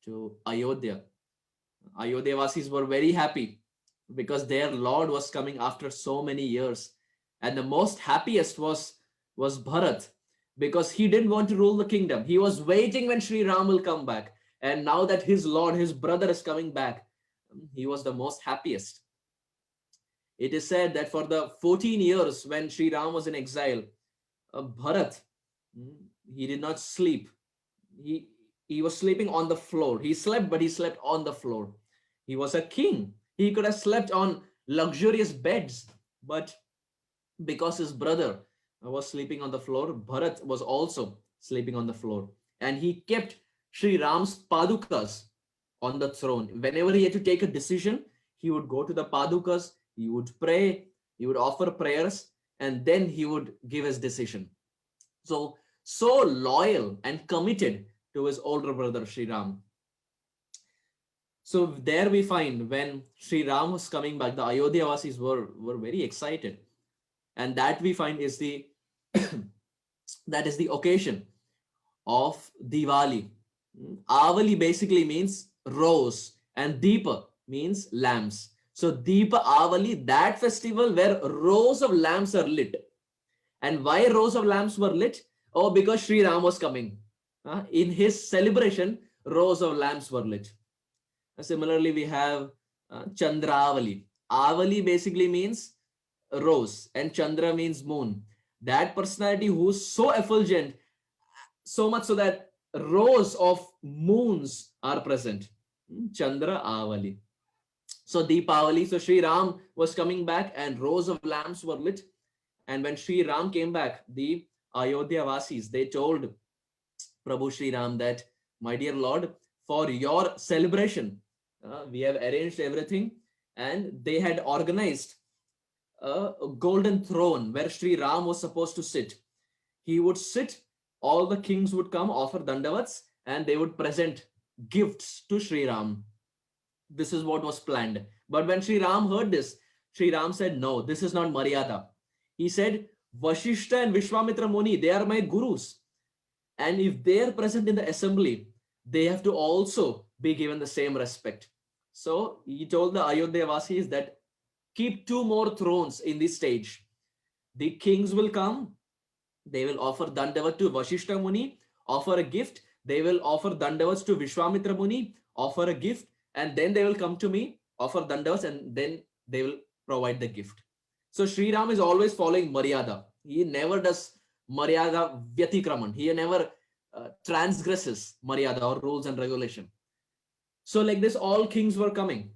to Ayodhya, Ayodhya-vasis were very happy because their Lord was coming after so many years. And the most happiest was Bharat, because he didn't want to rule the kingdom. He was waiting when Sri Ram will come back. And now that his Lord, his brother is coming back, he was the most happiest. It is said that for the 14 years when Sri Ram was in exile, Bharat, he did not sleep. He was sleeping on the floor. He slept, but he slept on the floor. He was a king. He could have slept on luxurious beds, but because his brother was sleeping on the floor, Bharat was also sleeping on the floor. And he kept Sri Ram's padukas on the throne. Whenever he had to take a decision, he would go to the padukas, he would pray, he would offer prayers, and then he would give his decision. So loyal and committed to his older brother, Sri Ram. So there we find when Sri Ram was coming back, the Ayodhya-vasis were very excited. And that we find is the that is the occasion of Diwali. Avali basically means rose and Deepa means lamps. So Deepa Avali, that festival where rows of lamps are lit. And why rows of lamps were lit? Oh, because Sri Ram was coming. In his celebration, rows of lamps were lit. Similarly, we have Chandravali. Avali basically means rose and Chandra means moon. That personality who's so effulgent, so much so that rows of moons are present. Chandra Avali. So Deepavali, so Sri Ram was coming back and rows of lamps were lit. And when Sri Ram came back, the Ayodhya Vasis, they told Prabhu Sri Ram that, my dear Lord, for your celebration, we have arranged everything, and they had organized a golden throne where Sri Ram was supposed to sit. He would sit, all the kings would come, offer dandavats, and they would present gifts to Sri Ram. This is what was planned. But when Sri Ram heard this, Sri Ram said, no, this is not Maryada. He said, Vashishta and Vishwamitra Muni, they are my gurus. And if they are present in the assembly, they have to also be given the same respect. So he told the Ayodhya Vasis that keep 2 more thrones in this stage. The kings will come, they will offer dandavat to Vashishta Muni, offer a gift. They will offer dandavats to Vishwamitra Muni, offer a gift, and then they will come to me, offer dandavats, and then they will provide the gift. So Sri Ram is always following Maryada. He never does Maryada Vyatikraman. He never transgresses Maryada or rules and regulation. So like this, all kings were coming.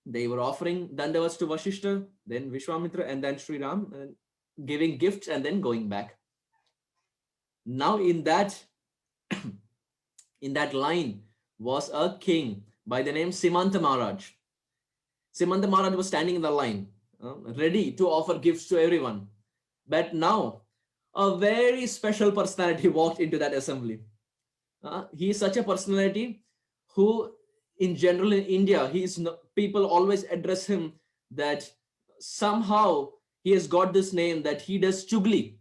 They were offering dandavats to Vashishta, then Vishwamitra, and then Sri Ram, giving gifts and then going back. Now in that line was a king by the name Simanta Maharaj. Simanta Maharaj was standing in the line, ready to offer gifts to everyone. But now a very special personality walked into that assembly. He is such a personality who, in general in India, people always address him that somehow he has got this name that he does chugli,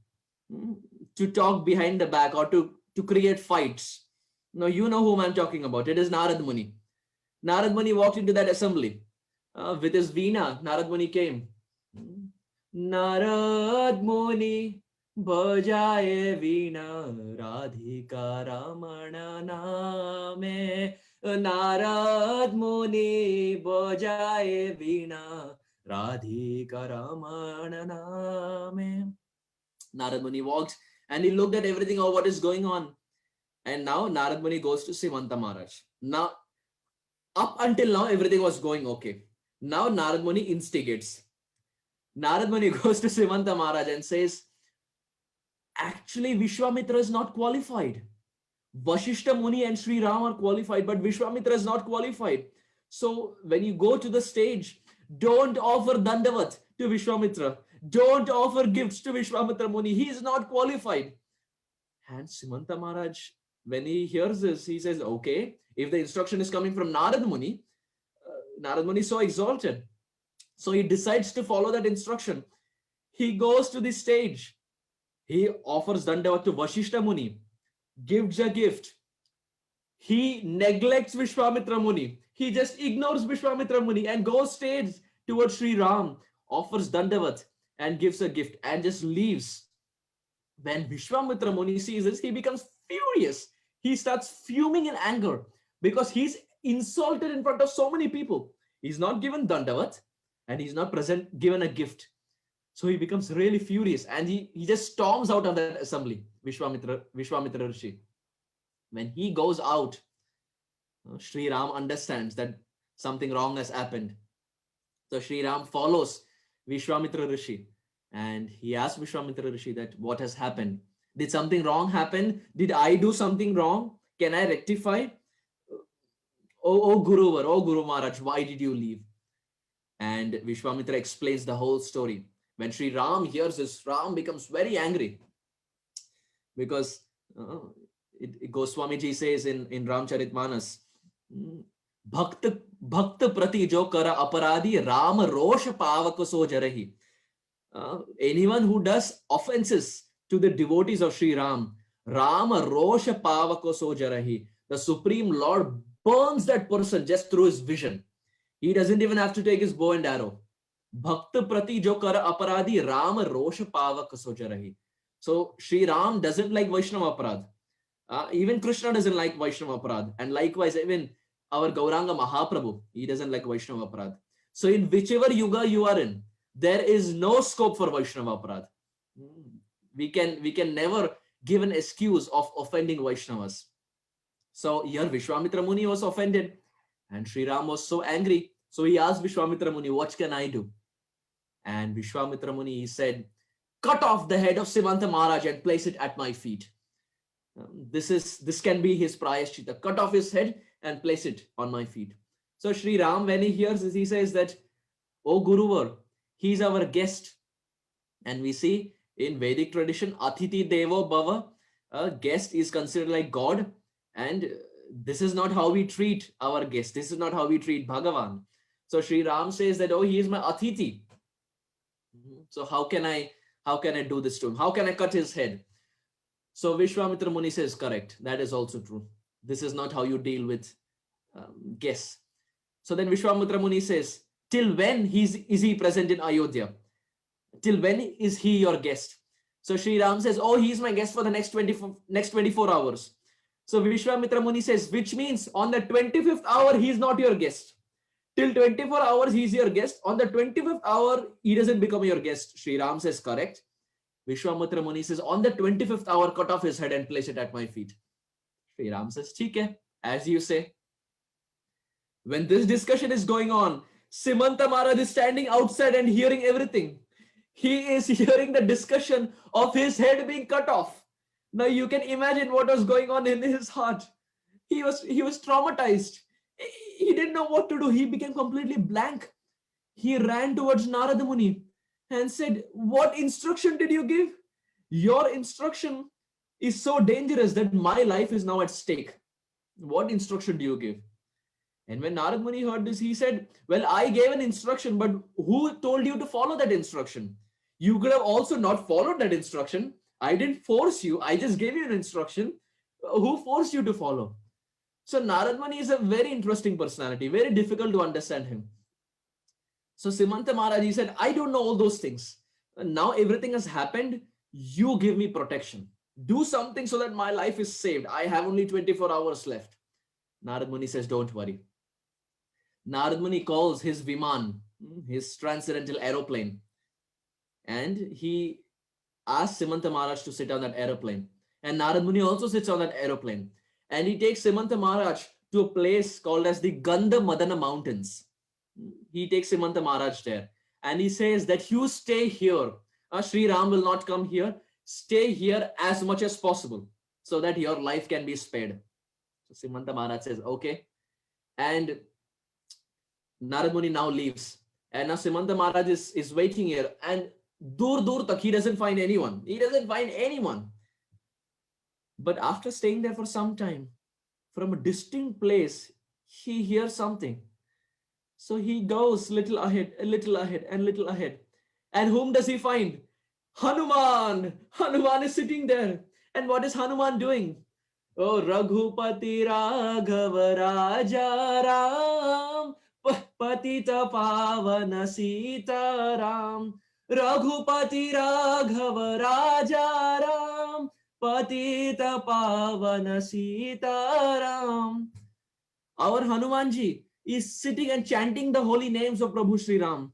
to talk behind the back or to create fights. Now, you know whom I'm talking about. It is Narad Muni. Narad Muni walked into that assembly with his veena. Narad Muni came. Narad Muni bajaye veena Radhika Ramana name. Narad Muni bajaye veena Radhika Ramana name. Narad Muni walked and he looked at everything of what is going on. And now Narad Muni goes to Simanta Maharaj. Now, up until now, everything was going okay. Now Narad Muni instigates. Narad Muni goes to Simanta Maharaj and says, actually, Vishwamitra is not qualified. Vashishta Muni and Sri Ram are qualified, but Vishwamitra is not qualified. So when you go to the stage, don't offer Dandavat to Vishwamitra. Don't offer gifts to Vishwamitra Muni. He is not qualified. And Simanta Maharaj, when he hears this, he says, okay, if the instruction is coming from Narad Muni is so exalted. So he decides to follow that instruction. He goes to the stage. He offers Dandavat to Vashishta Muni, gives a gift. He neglects Vishwamitra Muni. He just ignores Vishwamitra Muni and goes stage towards Sri Ram, offers Dandavat and gives a gift and just leaves. When Vishwamitra Muni sees this, he becomes furious. He starts fuming in anger because he's insulted in front of so many people. He's not given Dandavat and he's not given a gift. So he becomes really furious and he just storms out of that assembly, Vishwamitra Rishi. When he goes out, Sri Ram understands that something wrong has happened. So Sri Ram follows Vishwamitra Rishi and he asks Vishwamitra Rishi that what has happened. Did something wrong happen? Did I do something wrong? Can I rectify? Oh Guruvar, oh Guru Maharaj, why did you leave? And Vishwamitra explains the whole story. When Sri Ram hears this, Ram becomes very angry because Goswamiji says in Ramcharitmanas, Bhakt prati jo kara aparadi Ram rosh pavak so jarahi. Anyone who does offenses to the devotees of Sri Ram, Rama Rosha Pavako Sojarahi, the Supreme Lord burns that person just through his vision. He doesn't even have to take his bow and arrow. Bhakta Prati Jo Kara Aparadi Rama Rosha Pavaka Sojarahi. So Sri Ram doesn't like Vaishnava Aparad. Even Krishna doesn't like Vaishnava Aparad. And likewise, even our Gauranga Mahaprabhu, he doesn't like Vaishnava Aparad. So in whichever yuga you are in, there is no scope for Vaishnava Aparad. We can never give an excuse of offending Vaishnavas. So here Vishwamitra Muni was offended and Sri Ram was so angry. So he asked Vishwamitra Muni, what can I do? And Vishwamitra Muni, he said, cut off the head of Simanta Maharaj and place it at my feet. This can be his prayashchita. Cut off his head and place it on my feet. So Sri Ram, when he hears this, he says that, oh Guruvar, he's our guest. And we see in Vedic tradition, Atiti Devo Bhava, a guest is considered like God. And this is not how we treat our guest. This is not how we treat Bhagavan. So Sri Ram says that, oh, he is my Atiti. So how can I do this to him? How can I cut his head? So Vishwamitra Muni says, correct. That is also true. This is not how you deal with guests. So then Vishwamitra Muni says, till when is he present in Ayodhya? Till when is he your guest? So Sri Ram says, oh, he is my guest for the next 24 hours. So Vishwamitra Muni says, which means on the 25th hour, he is not your guest. Till 24 hours, he is your guest. On the 25th hour, he doesn't become your guest. Sri Ram says, correct. Vishwamitra Muni says, on the 25th hour, cut off his head and place it at my feet. Sri Ram says, theek hai, as you say. When this discussion is going on, Simanta Maharaj is standing outside and hearing everything. He is hearing the discussion of his head being cut off. Now you can imagine what was going on in his heart. He was traumatized. He didn't know what to do. He became completely blank. He ran towards Narada Muni and said, what instruction did you give? Your instruction is so dangerous that my life is now at stake. What instruction do you give? And when Narada Muni heard this, he said, well, I gave an instruction, but who told you to follow that instruction? You could have also not followed that instruction. I didn't force you. I just gave you an instruction. Who forced you to follow? So Narad Muni is a very interesting personality, very difficult to understand him. So Simanta Maharaj, said, I don't know all those things. Now everything has happened. You give me protection. Do something so that my life is saved. I have only 24 hours left. Narad Muni says, don't worry. Narad Muni calls his Viman, his transcendental aeroplane, and he asks Simanta Maharaj to sit on that aeroplane. And Narad Muni also sits on that aeroplane. And he takes Simanta Maharaj to a place called as the Gandha Madana Mountains. He takes Simanta Maharaj there. And he says that you stay here. Sri Ram will not come here. Stay here as much as possible so that your life can be spared. So Simanta Maharaj says, okay. And Narad Muni now leaves. And now Simanta Maharaj is waiting here. And dur tak, he doesn't find anyone. He doesn't find anyone. But after staying there for some time, from a distant place, he hears something. So he goes little ahead, a little ahead, and little ahead. And whom does he find? Hanuman. Hanuman is sitting there. And what is Hanuman doing? Oh, Raghupati Raghav Raja Ram, Patita Pavana Sita Ram. Raghupati Raghav Raja Ram, Patita Pavana Sita Ram. Our Hanumanji is sitting and chanting the holy names of Prabhu Sri Ram.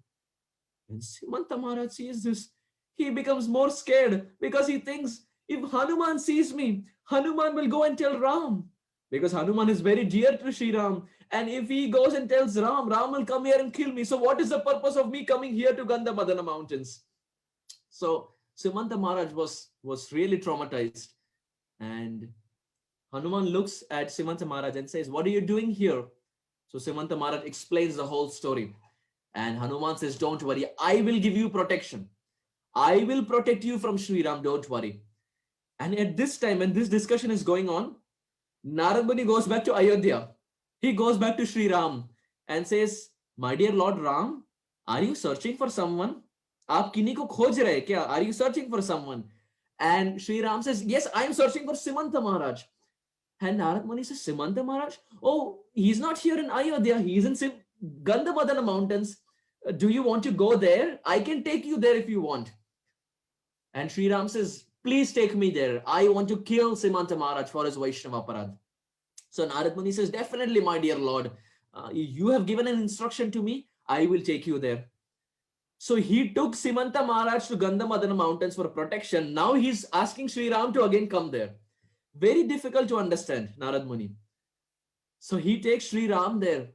When Simanta Maharaj sees this, he becomes more scared because he thinks, if Hanuman sees me, Hanuman will go and tell Ram. Because Hanuman is very dear to Sri Ram. And if he goes and tells Ram, Ram will come here and kill me. So what is the purpose of me coming here to Gandha Madana mountains? So Simanta Maharaj was really traumatized. And Hanuman looks at Simanta Maharaj and says, what are you doing here? So Simanta Maharaj explains the whole story. And Hanuman says, don't worry, I will give you protection. I will protect you from Sri Ram, don't worry. And at this time, when this discussion is going on, Narad Muni goes back to Ayodhya. He goes back to Sri Ram and says, my dear Lord Ram, are you searching for someone? Aap kini ko khoj rahe kya? Are you searching for someone? And Sri Ram says, yes, I am searching for Simanta Maharaj. And Narad Muni says, Simanta Maharaj? Oh, he's not here in Ayodhya. He's in Gandha Madana mountains. Do you want to go there? I can take you there if you want. And Sri Ram says, please take me there. I want to kill Simanta Maharaj for his Vaishnava Aparadh. So Narad Muni says, definitely, my dear Lord, you have given an instruction to me. I will take you there. So he took Simanta Maharaj to Gandha Madana mountains for protection. Now he's asking Sri Ram to again come there. Very difficult to understand, Narad Muni. So he takes Sri Ram there.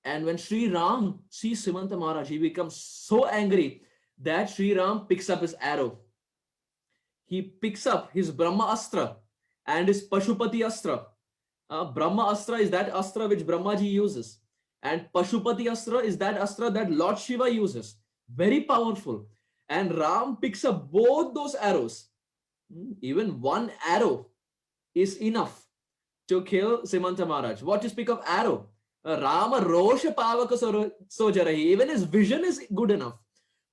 And when Sri Ram sees Simanta Maharaj, he becomes so angry that Sri Ram picks up his arrow. He picks up his Brahma Astra and his Pashupati Astra. Brahma Astra is that Astra which Brahmaji uses. And Pashupati Astra is that Astra that Lord Shiva uses. Very powerful. And Ram picks up both those arrows. Even one arrow is enough to kill Simanta Maharaj. What to speak of arrow? Rama Rosha Pavaka Sojarahi. Even his vision is good enough.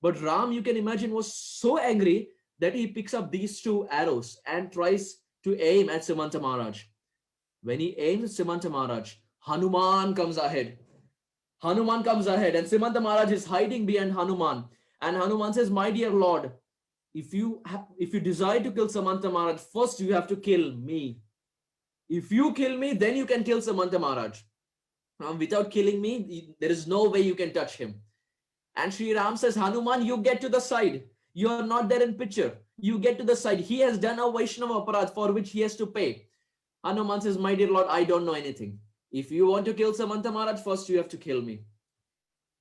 But Ram, you can imagine, was so angry that he picks up these two arrows and tries to aim at Simanta Maharaj. When he aims at Simanta Maharaj, Hanuman comes ahead. Hanuman comes ahead and Simanta Maharaj is hiding behind Hanuman. And Hanuman says, my dear Lord, if you desire to kill Simanta Maharaj, first you have to kill me. If you kill me, then you can kill Simanta Maharaj. Without killing me, there is no way you can touch him. And Sri Ram says, Hanuman, you get to the side. You are not there in picture. You get to the side. He has done a Vaishnava Aparadh for which he has to pay. Hanuman says, my dear Lord, I don't know anything. If you want to kill Samanta Maharaj, first you have to kill me.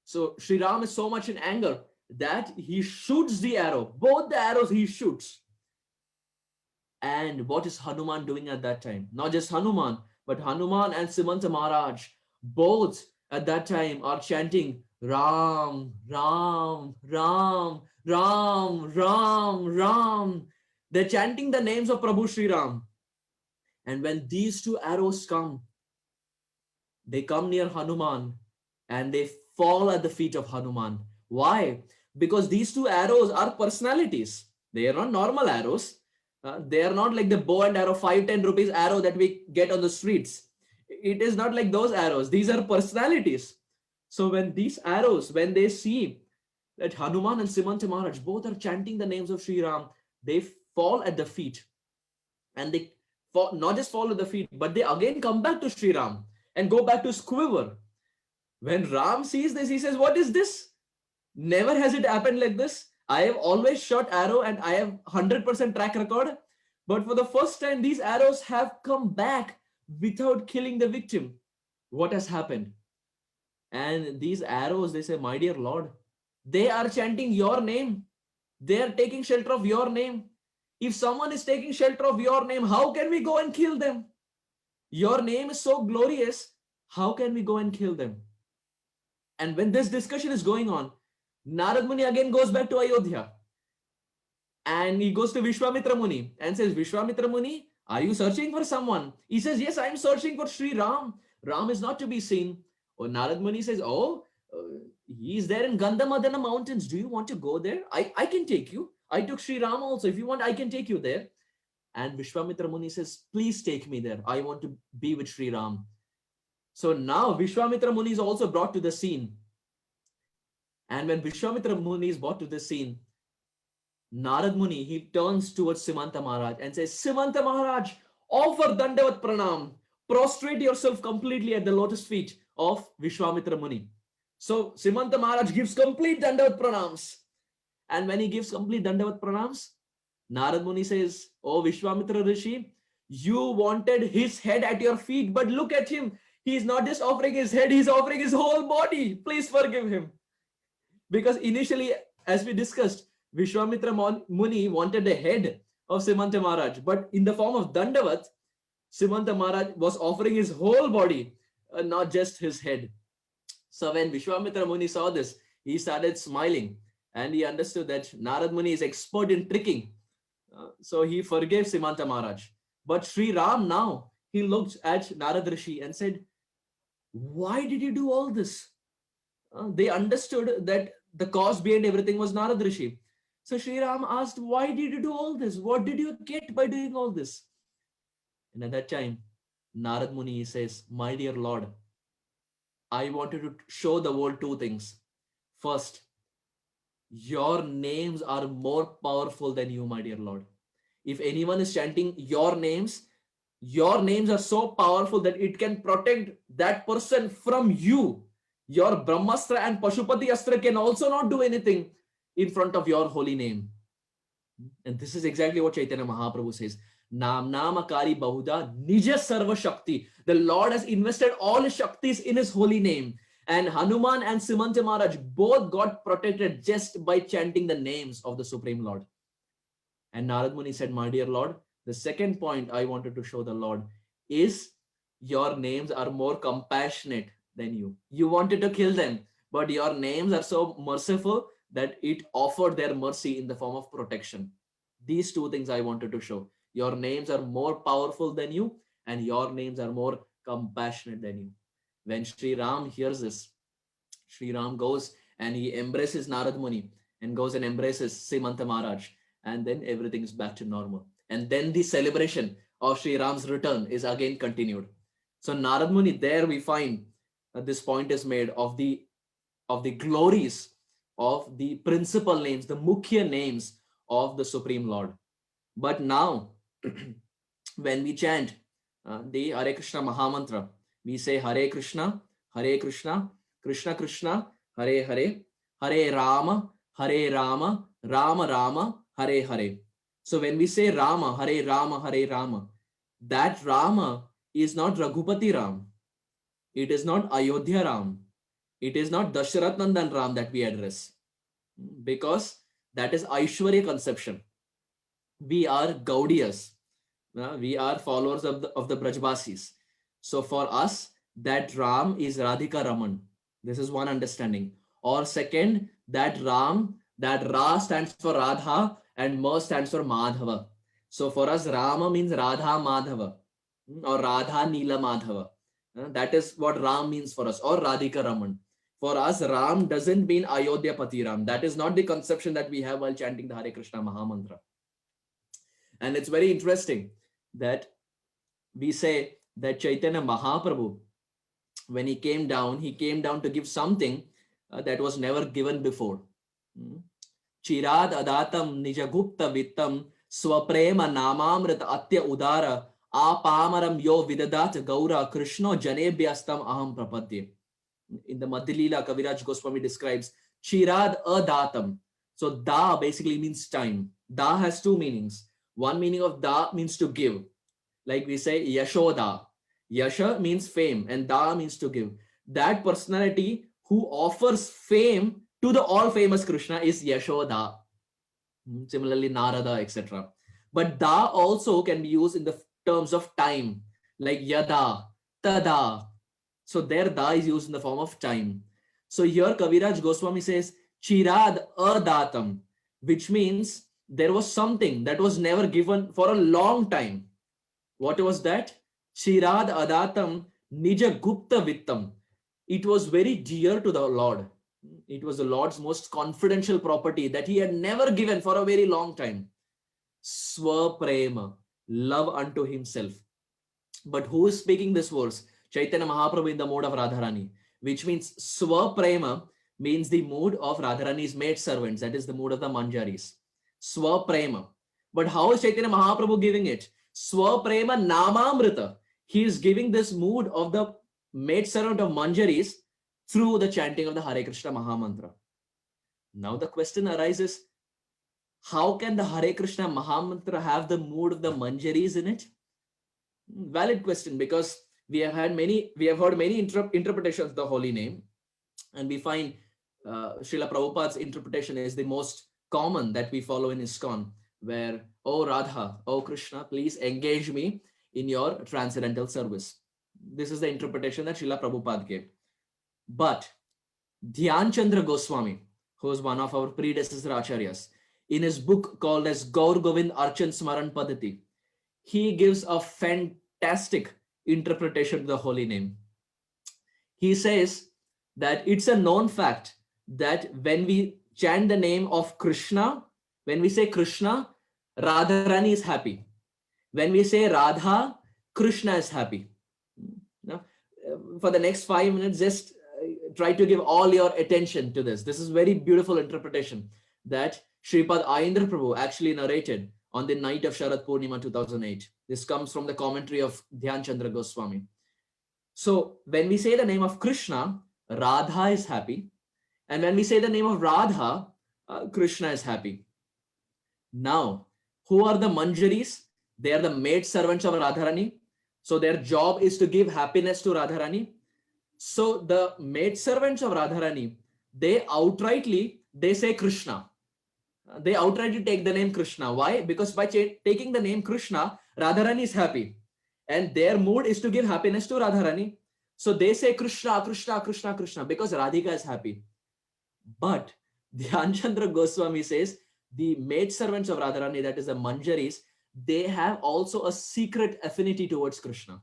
So Sri Ram is so much in anger that he shoots the arrow. Both the arrows he shoots. And what is Hanuman doing at that time? Not just Hanuman, but Hanuman and Simanta Maharaj, both at that time are chanting Ram, Ram, Ram, Ram, Ram, Ram. They're chanting the names of Prabhu Sri Ram. And when these two arrows come, they come near Hanuman and they fall at the feet of Hanuman. Why? because these two arrows are personalities. They are not normal arrows. They are not like the bow and arrow 5-10 rupees arrow that we get on the streets. It is not like those arrows. These are personalities. So when these arrows, when they see that Hanuman and Simanta Maharaj both are chanting the names of Sri Ram, they fall at the feet, and they fall, not just fall at the feet, but they again come back to Sri Ram and go back to his quiver. When Ram sees this, he says, "What is this? Never has it happened like this. I have always shot arrow and I have 100% track record. But for the first time, these arrows have come back without killing the victim. What has happened?" And these arrows, they say, "My dear Lord, they are chanting your name. They are taking shelter of your name. If someone is taking shelter of your name, how can we go and kill them? Your name is so glorious. How can we go and kill them?" And when this discussion is going on, Narad Muni again goes back to Ayodhya, and he goes to Vishwamitra Muni and says, "Vishwamitra Muni, are you searching for someone?" He says, "Yes, I am searching for Sri Ram. Ram is not to be seen." Or Narad Muni says, "Oh, he is there in Gandhamadana mountains. Do you want to go there? I can take you. I took Sri Ram also. If you want, I can take you there." And Vishwamitra Muni says, "Please take me there. I want to be with Sri Ram." So now Vishwamitra Muni is also brought to the scene. And when Vishwamitra Muni is brought to the scene, Narad Muni, he turns towards Simanta Maharaj and says, "Simanta Maharaj, offer Dandavat Pranam. Prostrate yourself completely at the lotus feet of Vishwamitra Muni." So Simanta Maharaj gives complete Dandavat Pranams. And when he gives complete Dandavat Pranams, Narad Muni says, "Oh Vishwamitra Rishi, you wanted his head at your feet, but look at him. He is not just offering his head, he's offering his whole body. Please forgive him." Because initially, as we discussed, Vishwamitra Muni wanted the head of Simanta Maharaj, but in the form of Dandavat, Simanta Maharaj was offering his whole body, not just his head. So when Vishwamitra Muni saw this, he started smiling, and he understood that Narad Muni is expert in tricking. So he forgave Simanta Maharaj. But Sri Ram now, he looked at Narad Rishi and said, "Why did you do all this?" They understood that the cause behind everything was Narad Rishi. So Sri Ram asked, "Why did you do all this? What did you get by doing all this?" And at that time, Narad Muni says, "My dear Lord, I wanted to show the world two things. First, your names are more powerful than you, my dear Lord. If anyone is chanting your names are so powerful that it can protect that person from you. Your Brahmastra and Pashupati Astra can also not do anything in front of your holy name." And this is exactly what Chaitanya Mahaprabhu says. Nam Namakari Bahuda Nija Sarva Shakti. The Lord has invested all his Shaktis in his holy name. And Hanuman and Simanta Maharaj both got protected just by chanting the names of the Supreme Lord. And Narad Muni said, "My dear Lord, the second point I wanted to show the Lord is your names are more compassionate than you. You wanted to kill them, but your names are so merciful that it offered their mercy in the form of protection." These two things I wanted to show. Your names are more powerful than you, and your names are more compassionate than you. When Sri Ram hears this, Sri Ram goes and he embraces Narad Muni and goes and embraces Simanta Maharaj. And then everything is back to normal. And then the celebration of Sri Ram's return is again continued. So Narad Muni, there we find this point is made of the glories of the principal names, the Mukhya names of the Supreme Lord. But now, when we chant the Hare Krishna Mahamantra, we say Hare Krishna, Krishna Krishna, Hare Hare, Hare Rama, Rama Rama, Hare Hare. So when we say Rama, Hare Rama, that Rama is not Raghupati Ram. It is not Ayodhya Ram. It is not Dasharath Nandan Ram that we address, because that is Aishwarya conception. We are Gaudiyas. We are followers of the Brajbasis. So for us, that Ram is Radhika Raman. This is one understanding. Or second, that Ram, that Ra stands for Radha and Ma stands for Madhava. So for us, Rama means Radha Madhava or Radha Neela Madhava. That is what Ram means for us, or Radhika Raman. For us, Ram doesn't mean Ayodhya Pati Ram. That is not the conception that we have while chanting the Hare Krishna Mahamantra. And it's very interesting that we say that Chaitanya Mahaprabhu, when he came down to give something that was never given before. Chirad adatam nijagupta vittam swaprema namamrit atya udara apamaram yo vidadat gaura krishno janebhyastam aham prapadye. In the Madhya Kaviraj Goswami describes Chirad adatam. So da basically means time. Da has two meanings. One meaning of da means to give. Like we say Yashoda. Yasha means fame and da means to give. That personality who offers fame to the all famous Krishna is Yashoda. Similarly, Narada, etc. But da also can be used in the terms of time, like yada, tada. So there da is used in the form of time. So here Kaviraj Goswami says Chirad adatam, which means there was something that was never given for a long time. What was that? Chirad adatam nija gupta vittam. It was very dear to the Lord. It was the Lord's most confidential property that he had never given for a very long time. Swaprema, love unto himself. But who is speaking this verse? Chaitanya Mahaprabhu in the mode of Radharani, which means Swaprema means the mood of Radharani's maid servants. That is the mood of the Manjaris. Swaprema. But how is Chaitanya Mahaprabhu giving it? Swaprema Namamrita. He is giving this mood of the maid servant of Manjaris through the chanting of the Hare Krishna Mahamantra. Now the question arises, how can the Hare Krishna Mahamantra have the mood of the Manjaris in it? Valid question, because we have heard many interpretations of the holy name, and we find Srila Prabhupada's interpretation is the most common that we follow in ISKCON, where, oh Radha, oh Krishna, please engage me in your transcendental service. This is the interpretation that Srila Prabhupada gave. But Dhyan Chandra Goswami, who is one of our predecessor acharyas, in his book called as Gaur Govind Archan Smaran Padati, he gives a fantastic interpretation of the holy name. He says that it's a known fact that when we chant the name of Krishna, when we say Krishna, Radharani is happy. When we say Radha, Krishna is happy. Now, for the next 5 minutes, just try to give all your attention to this. This is very beautiful interpretation that Sripad Ayendra Prabhu actually narrated on the night of Sharad Purnima 2008. This comes from the commentary of Dhyan Chandra Goswami. So when we say the name of Krishna, Radha is happy. And when we say the name of Radha, Krishna is happy. Now, who are the Manjaris? They are the maid servants of Radharani. So their job is to give happiness to Radharani. So the maid servants of Radharani, they outrightly, they say Krishna. They outrightly take the name Krishna. Why? Because by taking the name Krishna, Radharani is happy. And their mood is to give happiness to Radharani. So they say Krishna, Krishna, Krishna, Krishna, because Radhika is happy. But Dhyan Chandra Goswami says the maid servants of Radharani, that is the Manjaris, they have also a secret affinity towards Krishna.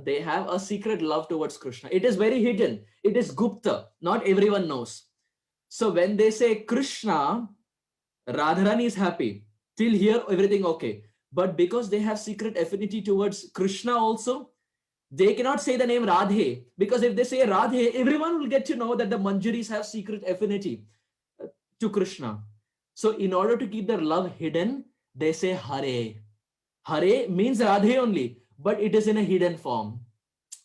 They have a secret love towards Krishna. It is very hidden. It is Gupta. Not everyone knows. So when they say Krishna, Radharani is happy. Till here, everything okay. But because they have secret affinity towards Krishna also, they cannot say the name Radhe. Because if they say Radhe, everyone will get to know that the Manjaris have secret affinity to Krishna. So in order to keep their love hidden, they say Hare. Hare means Radhe only, but it is in a hidden form.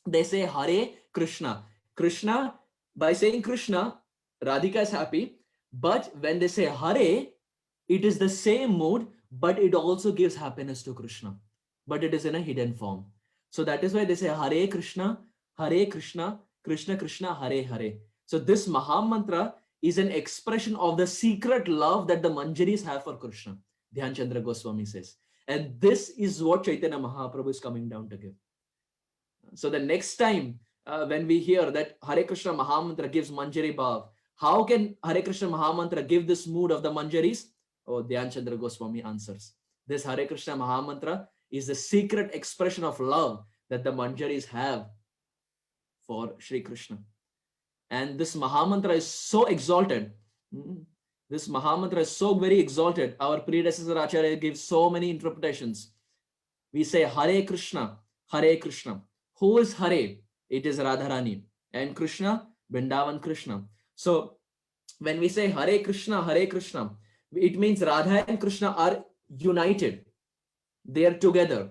They say Hare Krishna. Krishna, by saying Krishna, Radhika is happy. But when they say Hare, it is the same mood, but it also gives happiness to Krishna. But it is in a hidden form. So that is why they say Hare Krishna, Krishna Krishna, Hare Hare. So this Mahamantra is an expression of the secret love that the Manjaris have for Krishna. Dhyan Chandra Goswami says. And this is what Chaitanya Mahaprabhu is coming down to give. So the next time when we hear that Hare Krishna Mahamantra gives Manjari Bhav, how can Hare Krishna Mahamantra give this mood of the Manjaris? Oh, Dhyan Chandra Goswami answers. This Hare Krishna Mahamantra is the secret expression of love that the Manjaris have for Sri Krishna. And this Mahamantra is so exalted. This Mahamantra is so very exalted. Our predecessor Acharya gives so many interpretations. We say Hare Krishna, Hare Krishna. Who is Hare? It is Radharani. And Krishna, Vrindavan Krishna. So when we say Hare Krishna, Hare Krishna, it means Radha and Krishna are united. They are together.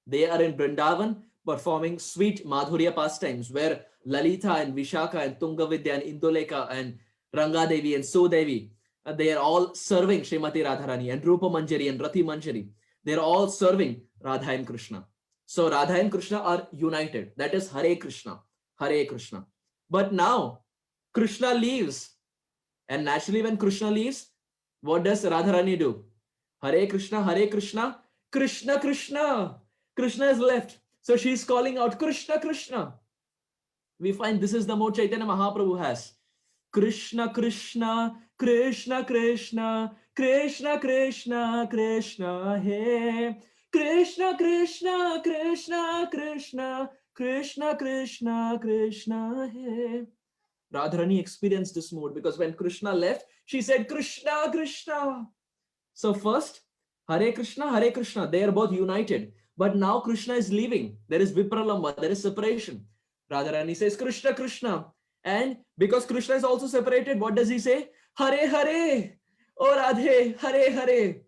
They are in Vrindavan performing sweet Madhurya pastimes where Lalita and Vishaka and Tungavidya and Induleka and Rangadevi and Sudevi, they are all serving Srimati Radharani and Rupa Manjari and Rati Manjari. They are all serving Radha and Krishna. So Radha and Krishna are united. That is Hare Krishna, Hare Krishna. But now Krishna leaves. And naturally when Krishna leaves, what does Radharani do? Hare Krishna, Hare Krishna, Krishna Krishna. Krishna is left. So she is calling out Krishna Krishna. We find this is the mode Chaitanya Mahaprabhu has. Krishna Krishna, Krishna Krishna, Krishna Krishna, Krishna He. Krishna Krishna, Krishna Krishna, Krishna Krishna, Krishna He. Radharani experienced this mode because when Krishna left, she said Krishna Krishna. So first, Hare Krishna, they are both united. But now Krishna is leaving. There is Vipralamba, there is separation. Radharani says Krishna Krishna. And because Krishna is also separated, what does he say? Hare Hare. Oh Radhe, Hare Hare.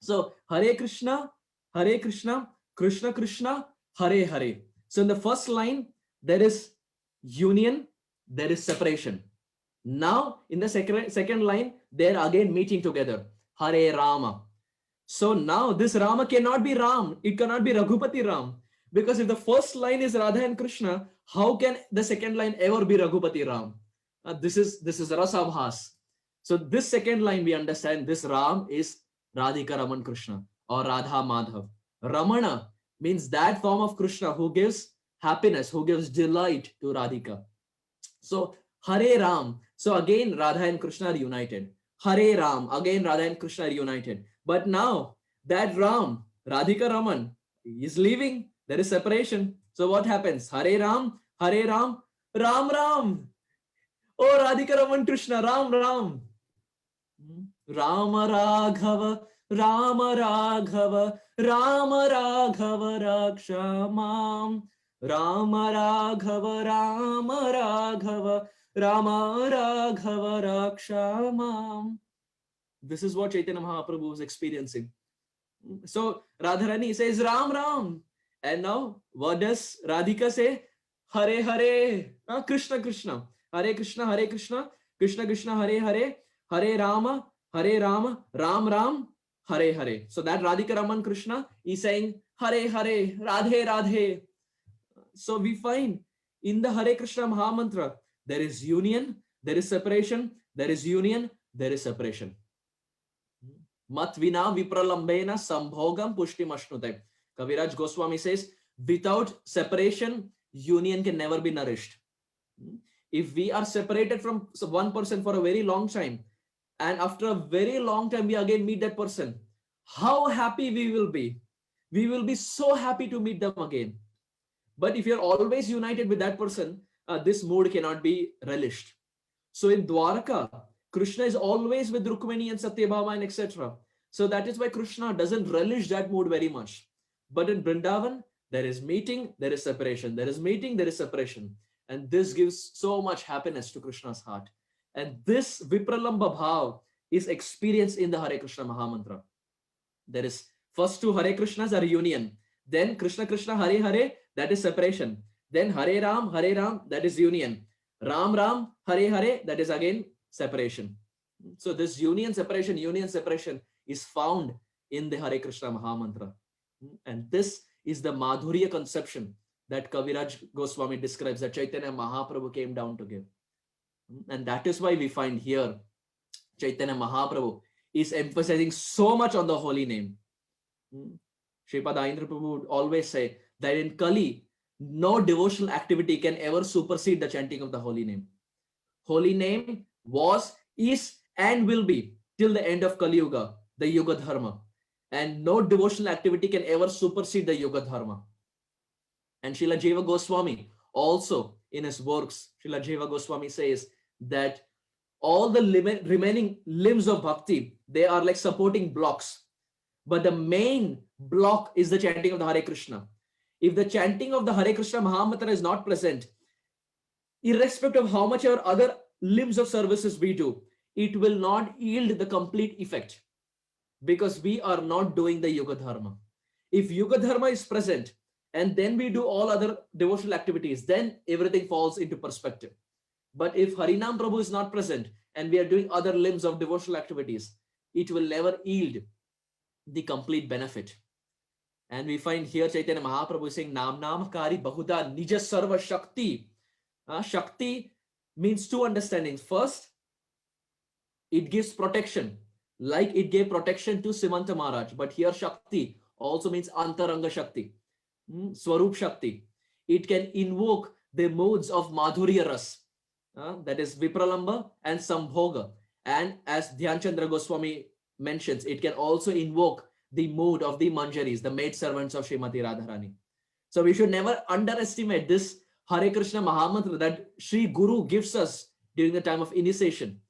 So Hare Krishna, Krishna Krishna, Hare Hare. So in the first line, there is union, there is separation. Now in the second line, they are again meeting together. Hare Rama. So now this Rama cannot be Ram. It cannot be Raghupati Ram. Because if the first line is Radha and Krishna, how can the second line ever be Raghupati Ram? This is Rasabhas. So this second line we understand this Ram is Radhika Raman Krishna or Radha Madhav. Ramana means that form of Krishna who gives happiness, who gives delight to Radhika. So Hare Ram. So again Radha and Krishna are united. Hare Ram. Again Radha and Krishna are united. But now that Ram, Radhika Raman, is leaving. There is separation. So what happens? Hare Ram, Ram Ram. Oh Radhika Raman Krishna, Ram Ram. Rama Raghava, Rama Raghava, Rama Raghava Rakshamam. Rama Raghava, Rama Raghava, Rama Raghava Rakshamam. This is what Chaitanya Mahaprabhu was experiencing. So Radharani says Ram Ram. And now what does Radhika say? Hare Hare. Krishna Krishna. Hare Krishna, Hare Krishna, Krishna Krishna, Hare Hare, Hare Rama, Ram Ram, Hare Hare. So that Radhika Raman Krishna is saying Hare Hare, Radhe Radhe. So we find in the Hare Krishna Mahamantra, there is union, there is separation, there is union, there is separation. Mat vina vipralambena sambhogam pushtimashnute. Kaviraj Goswami says, without separation, union can never be nourished. If we are separated from one person for a very long time, and after a very long time we again meet that person, how happy we will be. We will be so happy to meet them again. But if you're always united with that person, this mood cannot be relished. So in Dwarka, Krishna is always with Rukmini and Satyabhama and etc. So that is why Krishna doesn't relish that mood very much. But in Vrindavan, there is meeting, there is separation. There is meeting, there is separation. And this gives so much happiness to Krishna's heart. And this Vipralamba Bhav is experienced in the Hare Krishna Mahamantra. There is first two Hare Krishnas are union. Then Krishna Krishna Hare Hare, that is separation. Then Hare Ram, that is union. Ram Ram, Hare Hare, that is again separation. So this union separation is found in the Hare Krishna Mahamantra. And this is the Madhurya conception that Kaviraj Goswami describes that Chaitanya Mahaprabhu came down to give. And that is why we find here Chaitanya Mahaprabhu is emphasizing so much on the holy name. Sripada Indra Prabhu would always say that in Kali, no devotional activity can ever supersede the chanting of the holy name. Holy name was, is, and will be till the end of Kali Yuga, the Yuga Dharma. And no devotional activity can ever supersede the Yuga Dharma. And Srila Jiva Goswami also in his works, Srila Jiva Goswami says that all the remaining limbs of bhakti, they are like supporting blocks. But the main block is the chanting of the Hare Krishna. If the chanting of the Hare Krishna Mahamantra is not present, irrespective of how much our other limbs of services we do, it will not yield the complete effect because we are not doing the Yuga Dharma. If Yuga Dharma is present and then we do all other devotional activities, then everything falls into perspective. But if Harinam Prabhu is not present and we are doing other limbs of devotional activities, it will never yield the complete benefit. And we find here Chaitanya Mahaprabhu saying, Nam Nam Kari Bahuda Nija Sarva Shakti. Shakti means two understandings. First, it gives protection, like it gave protection to Simanta Maharaj. But here Shakti also means Antaranga Shakti, Swarup Shakti. It can invoke the modes of Madhurya Ras, that is Vipralamba and Sambhoga. And as Dhyan Chandra Goswami mentions, it can also invoke the mood of the Manjaris, the maid servants of Srimati Radharani. So we should never underestimate this Hare Krishna Mahamantra that Sri Guru gives us during the time of initiation.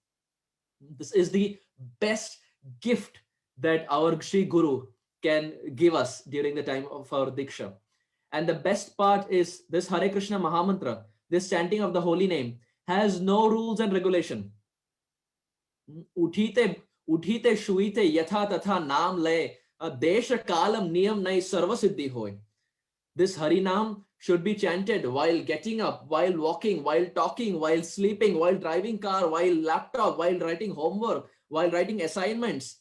This is the best gift that our Sri Guru can give us during the time of our Diksha. And the best part is this Hare Krishna Mahamantra, this chanting of the holy name, has no rules and regulation. Uthite shuite yatha tatha naam le desha kalam niyam nai sarva siddhi hoy. This Harinam should be chanted while getting up, while walking, while talking, while sleeping, while driving car, while laptop, while writing homework, while writing assignments.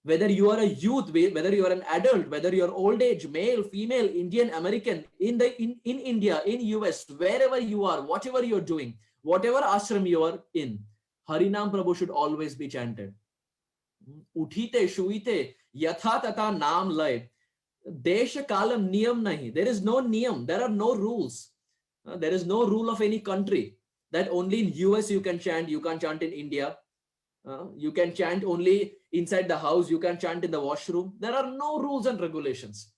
Whether you are a youth, whether you are an adult, whether you are old age, male, female, Indian, American, in India, in US, wherever you are, whatever you're doing, whatever ashram you are in, Harinam Prabhu should always be chanted. Uthite, shuite, yatha tata naam lay. Desha kalam niyam nahi. There is no niyam. There are no rules. There is no rule of any country that only in US you can chant. You can't chant in India. You can chant only inside the house. You can chant in the washroom. There are no rules and regulations.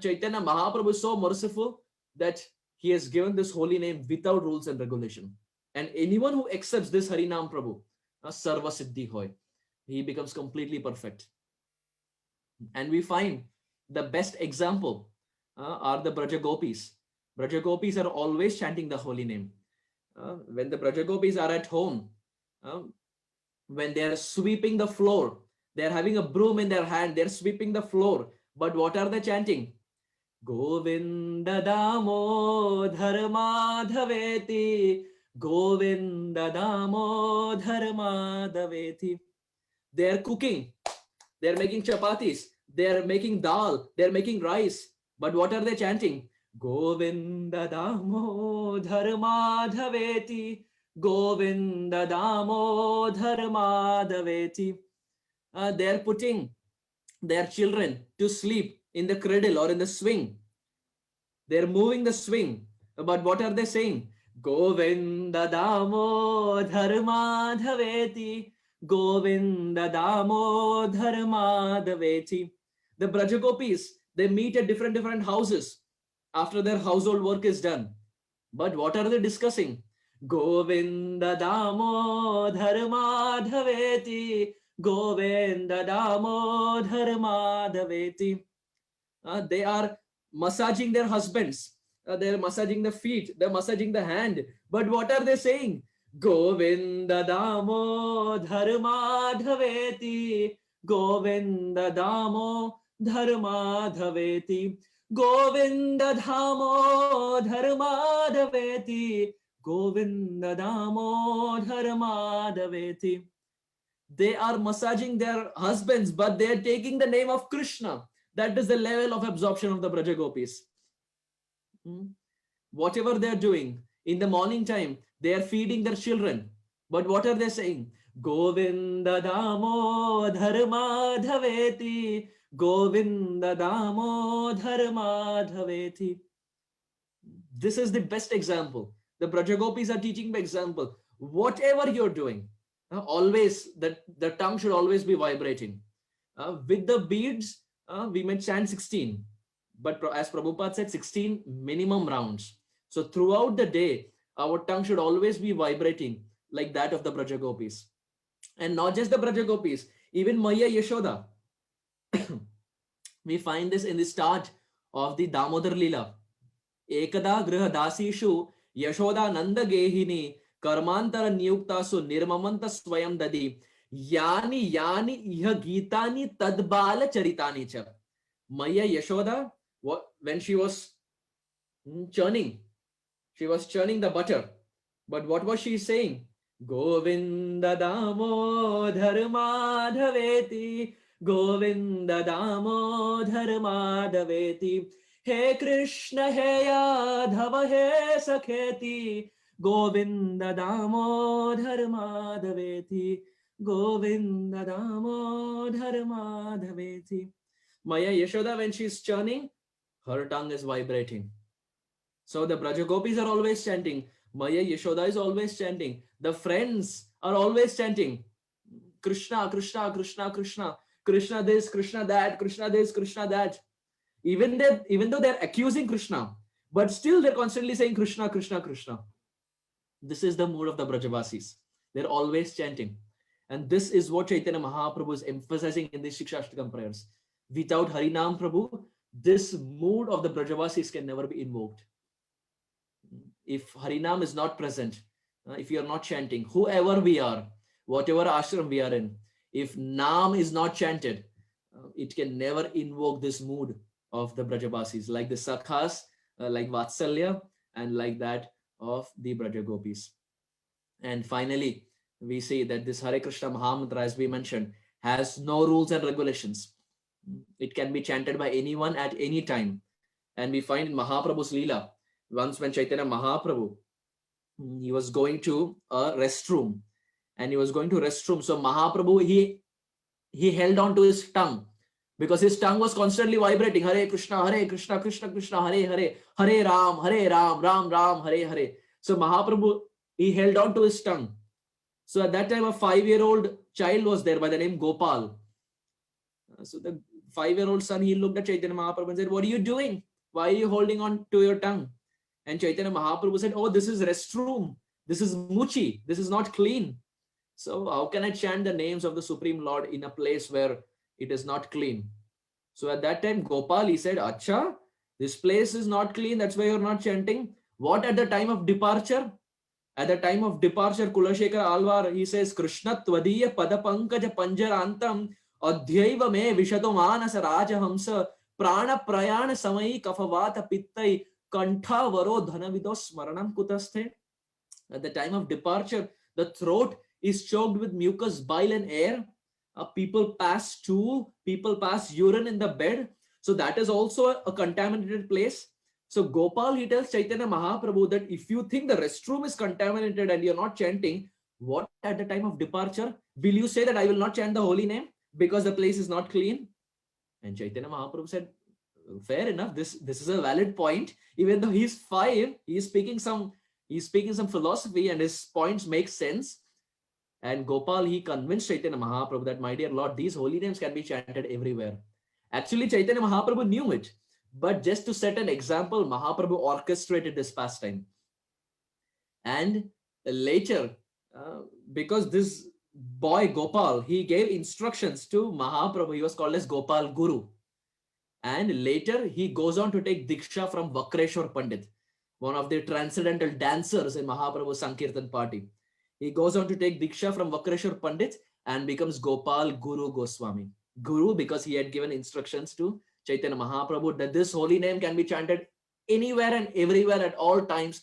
Chaitanya Mahaprabhu is so merciful that he has given this holy name without rules and regulation. And anyone who accepts this Harinam Prabhu, Sarva Siddhi Hoy, he becomes completely perfect. And we find the best example are the Braja Gopis. Braja Gopis are always chanting the holy name. When the Braja Gopis are at home, when they are sweeping the floor, they are having a broom in their hand, they are sweeping the floor. But what are they chanting? Govinda Damodhar Madhaveti, Govinda Damodhar Madhaveti. They are cooking, they are making chapatis, they are making dal, they are making rice. But what are they chanting? Govinda Damodhar Madhaveti, Govinda Damodhar Madhaveti. They are putting their children to sleep in the cradle or in the swing. They are moving the swing. But what are they saying? Govinda Damodhar Madhaveti, Govinda Damodhar Madhaveti. The Braja Gopis, they meet at different houses after their household work is done. But what are they discussing? Govinda Damodhar Madhaveti, Govinda Damodhar Madhaveti. They are massaging their husbands. They are massaging the feet. They are massaging the hand. But what are they saying? Govinda Damodhar Madhaveti, Govinda Damodhar Madhaveti, Govinda Damodhar Madhaveti, Govinda Damodhar Madhaveti. They are massaging their husbands, but they are taking the name of Krishna. That is the level of absorption of the Braja Gopis. Whatever they are doing, in the morning time, they are feeding their children. But what are they saying? Govinda Damodhar Madhaveti, Govinda Damodhar Madhaveti. This is the best example. The Braja Gopis are teaching by example. Whatever you're doing, always the tongue should always be vibrating. With the beads, we may chant 16. But as Prabhupada said, 16 minimum rounds. So throughout the day, our tongue should always be vibrating like that of the Braja Gopis. And not just the Braja Gopis, even Maya Yashoda. We find this in the start of the Damodar Leela. Ekada Griha Dasishu Yashoda Nanda Gehini Karmantara Niyuktasu Nirmamanta Swayam Dadi Yani Yani Iha Gitani Tadbala Charitani Cha. Maya Yashoda, when she was churning, the butter. But what was she saying? Govinda Damodhar Madhaveti, Govinda Damodhar Madhaveti, He Krishna He Yadhava He Sakheti, Govinda Damodhar Madhaveti, Govinda Damodhar Madhaveti. Maya Yashoda, when she's churning, her tongue is vibrating. So the Braja Gopis are always chanting. Maya Yashoda is always chanting. The friends are always chanting. Krishna, Krishna, Krishna, Krishna. Krishna this, Krishna that, Krishna this, Krishna that. Even though they're accusing Krishna, but still they're constantly saying Krishna, Krishna, Krishna. This is the mood of the Brajavasis. They're always chanting. And this is what Chaitanya Mahaprabhu is emphasizing in these Shikshashtakam prayers. Without Harinam Prabhu, this mood of the Brajavasis can never be invoked. If Harinam is not present, if you are not chanting, whoever we are, whatever ashram we are in, if Nam is not chanted, it can never invoke this mood of the Brajavasis, like the Sakhas, like Vatsalya, and like that of the Braja Gopis. And finally, we see that this Hare Krishna Mahamantra, as we mentioned, has no rules and regulations. It can be chanted by anyone at any time. And we find in Mahaprabhu's Leela, once when Chaitanya Mahaprabhu, he was going to a restroom, so Mahaprabhu, he held on to his tongue, because his tongue was constantly vibrating. Hare Krishna, Krishna Krishna, Hare Hare, Hare Ram, Ram Ram, Hare Hare. So Mahaprabhu, he held on to his tongue. So at that time, a 5-year-old child was there by the name Gopal. So the 5-year-old son, he looked at Chaitanya Mahaprabhu and said, "What are you doing? Why are you holding on to your tongue?" And Chaitanya Mahaprabhu said, "Oh, this is restroom. This is muchi. This is not clean. So how can I chant the names of the Supreme Lord in a place where it is not clean?" So at that time, Gopal, he said, "Acha, this place is not clean. That's why you're not chanting." What at the time of departure? At the time of departure, Kulashekar Alvar, he says, "Krishna tvadiya padapankaja panjarantam adhyaiva me vishato manasa rajahamsa prana prayana samayi kafavata pittai kantha varo dhanavido smaranam kutasthe." At the time of departure, the throat is choked with mucus, bile and air. People pass stool, people pass urine in the bed. So that is also a contaminated place. So Gopal, he tells Chaitanya Mahaprabhu that if you think the restroom is contaminated and you're not chanting, what at the time of departure? Will you say that I will not chant the holy name because the place is not clean? And Chaitanya Mahaprabhu said, "Fair enough. This is a valid point. Even though he's 5, he's speaking some philosophy and his points make sense." And Gopal, he convinced Chaitanya Mahaprabhu that, "My dear Lord, these holy names can be chanted everywhere." Actually, Chaitanya Mahaprabhu knew it. But just to set an example, Mahaprabhu orchestrated this pastime. And later, because this boy Gopal, he gave instructions to Mahaprabhu. He was called as Gopal Guru. And later, he goes on to take Diksha from Vakreshwar Pandit, one of the transcendental dancers in Mahaprabhu's Sankirtan party. He goes on to take Diksha from Vakreshwar Pandit and becomes Gopal Guru Goswami. Guru, because he had given instructions to Chaitanya Mahaprabhu that this holy name can be chanted anywhere and everywhere at all times,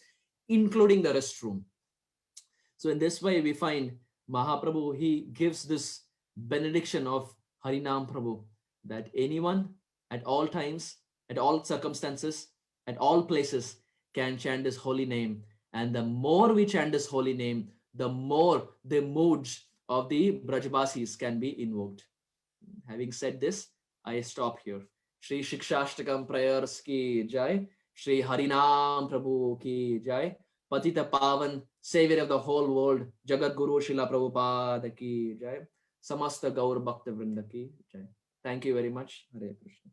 including the restroom. So in this way, we find Mahaprabhu, he gives this benediction of Harinam Prabhu, that anyone at all times, at all circumstances, at all places can chant this holy name. And the more we chant this holy name, the more the moods of the Brajavasis can be invoked. Having said this, I stop here. Shri Shikshashtakam prayers ki jai. Shri Harinam Prabhu ki jai. Patita Pavan, Savior of the whole world, Jagat Guru Srila Prabhupada ki jai. Samasta Gaur Bhakta Vrinda ki jai. Thank you very much. Hare Krishna.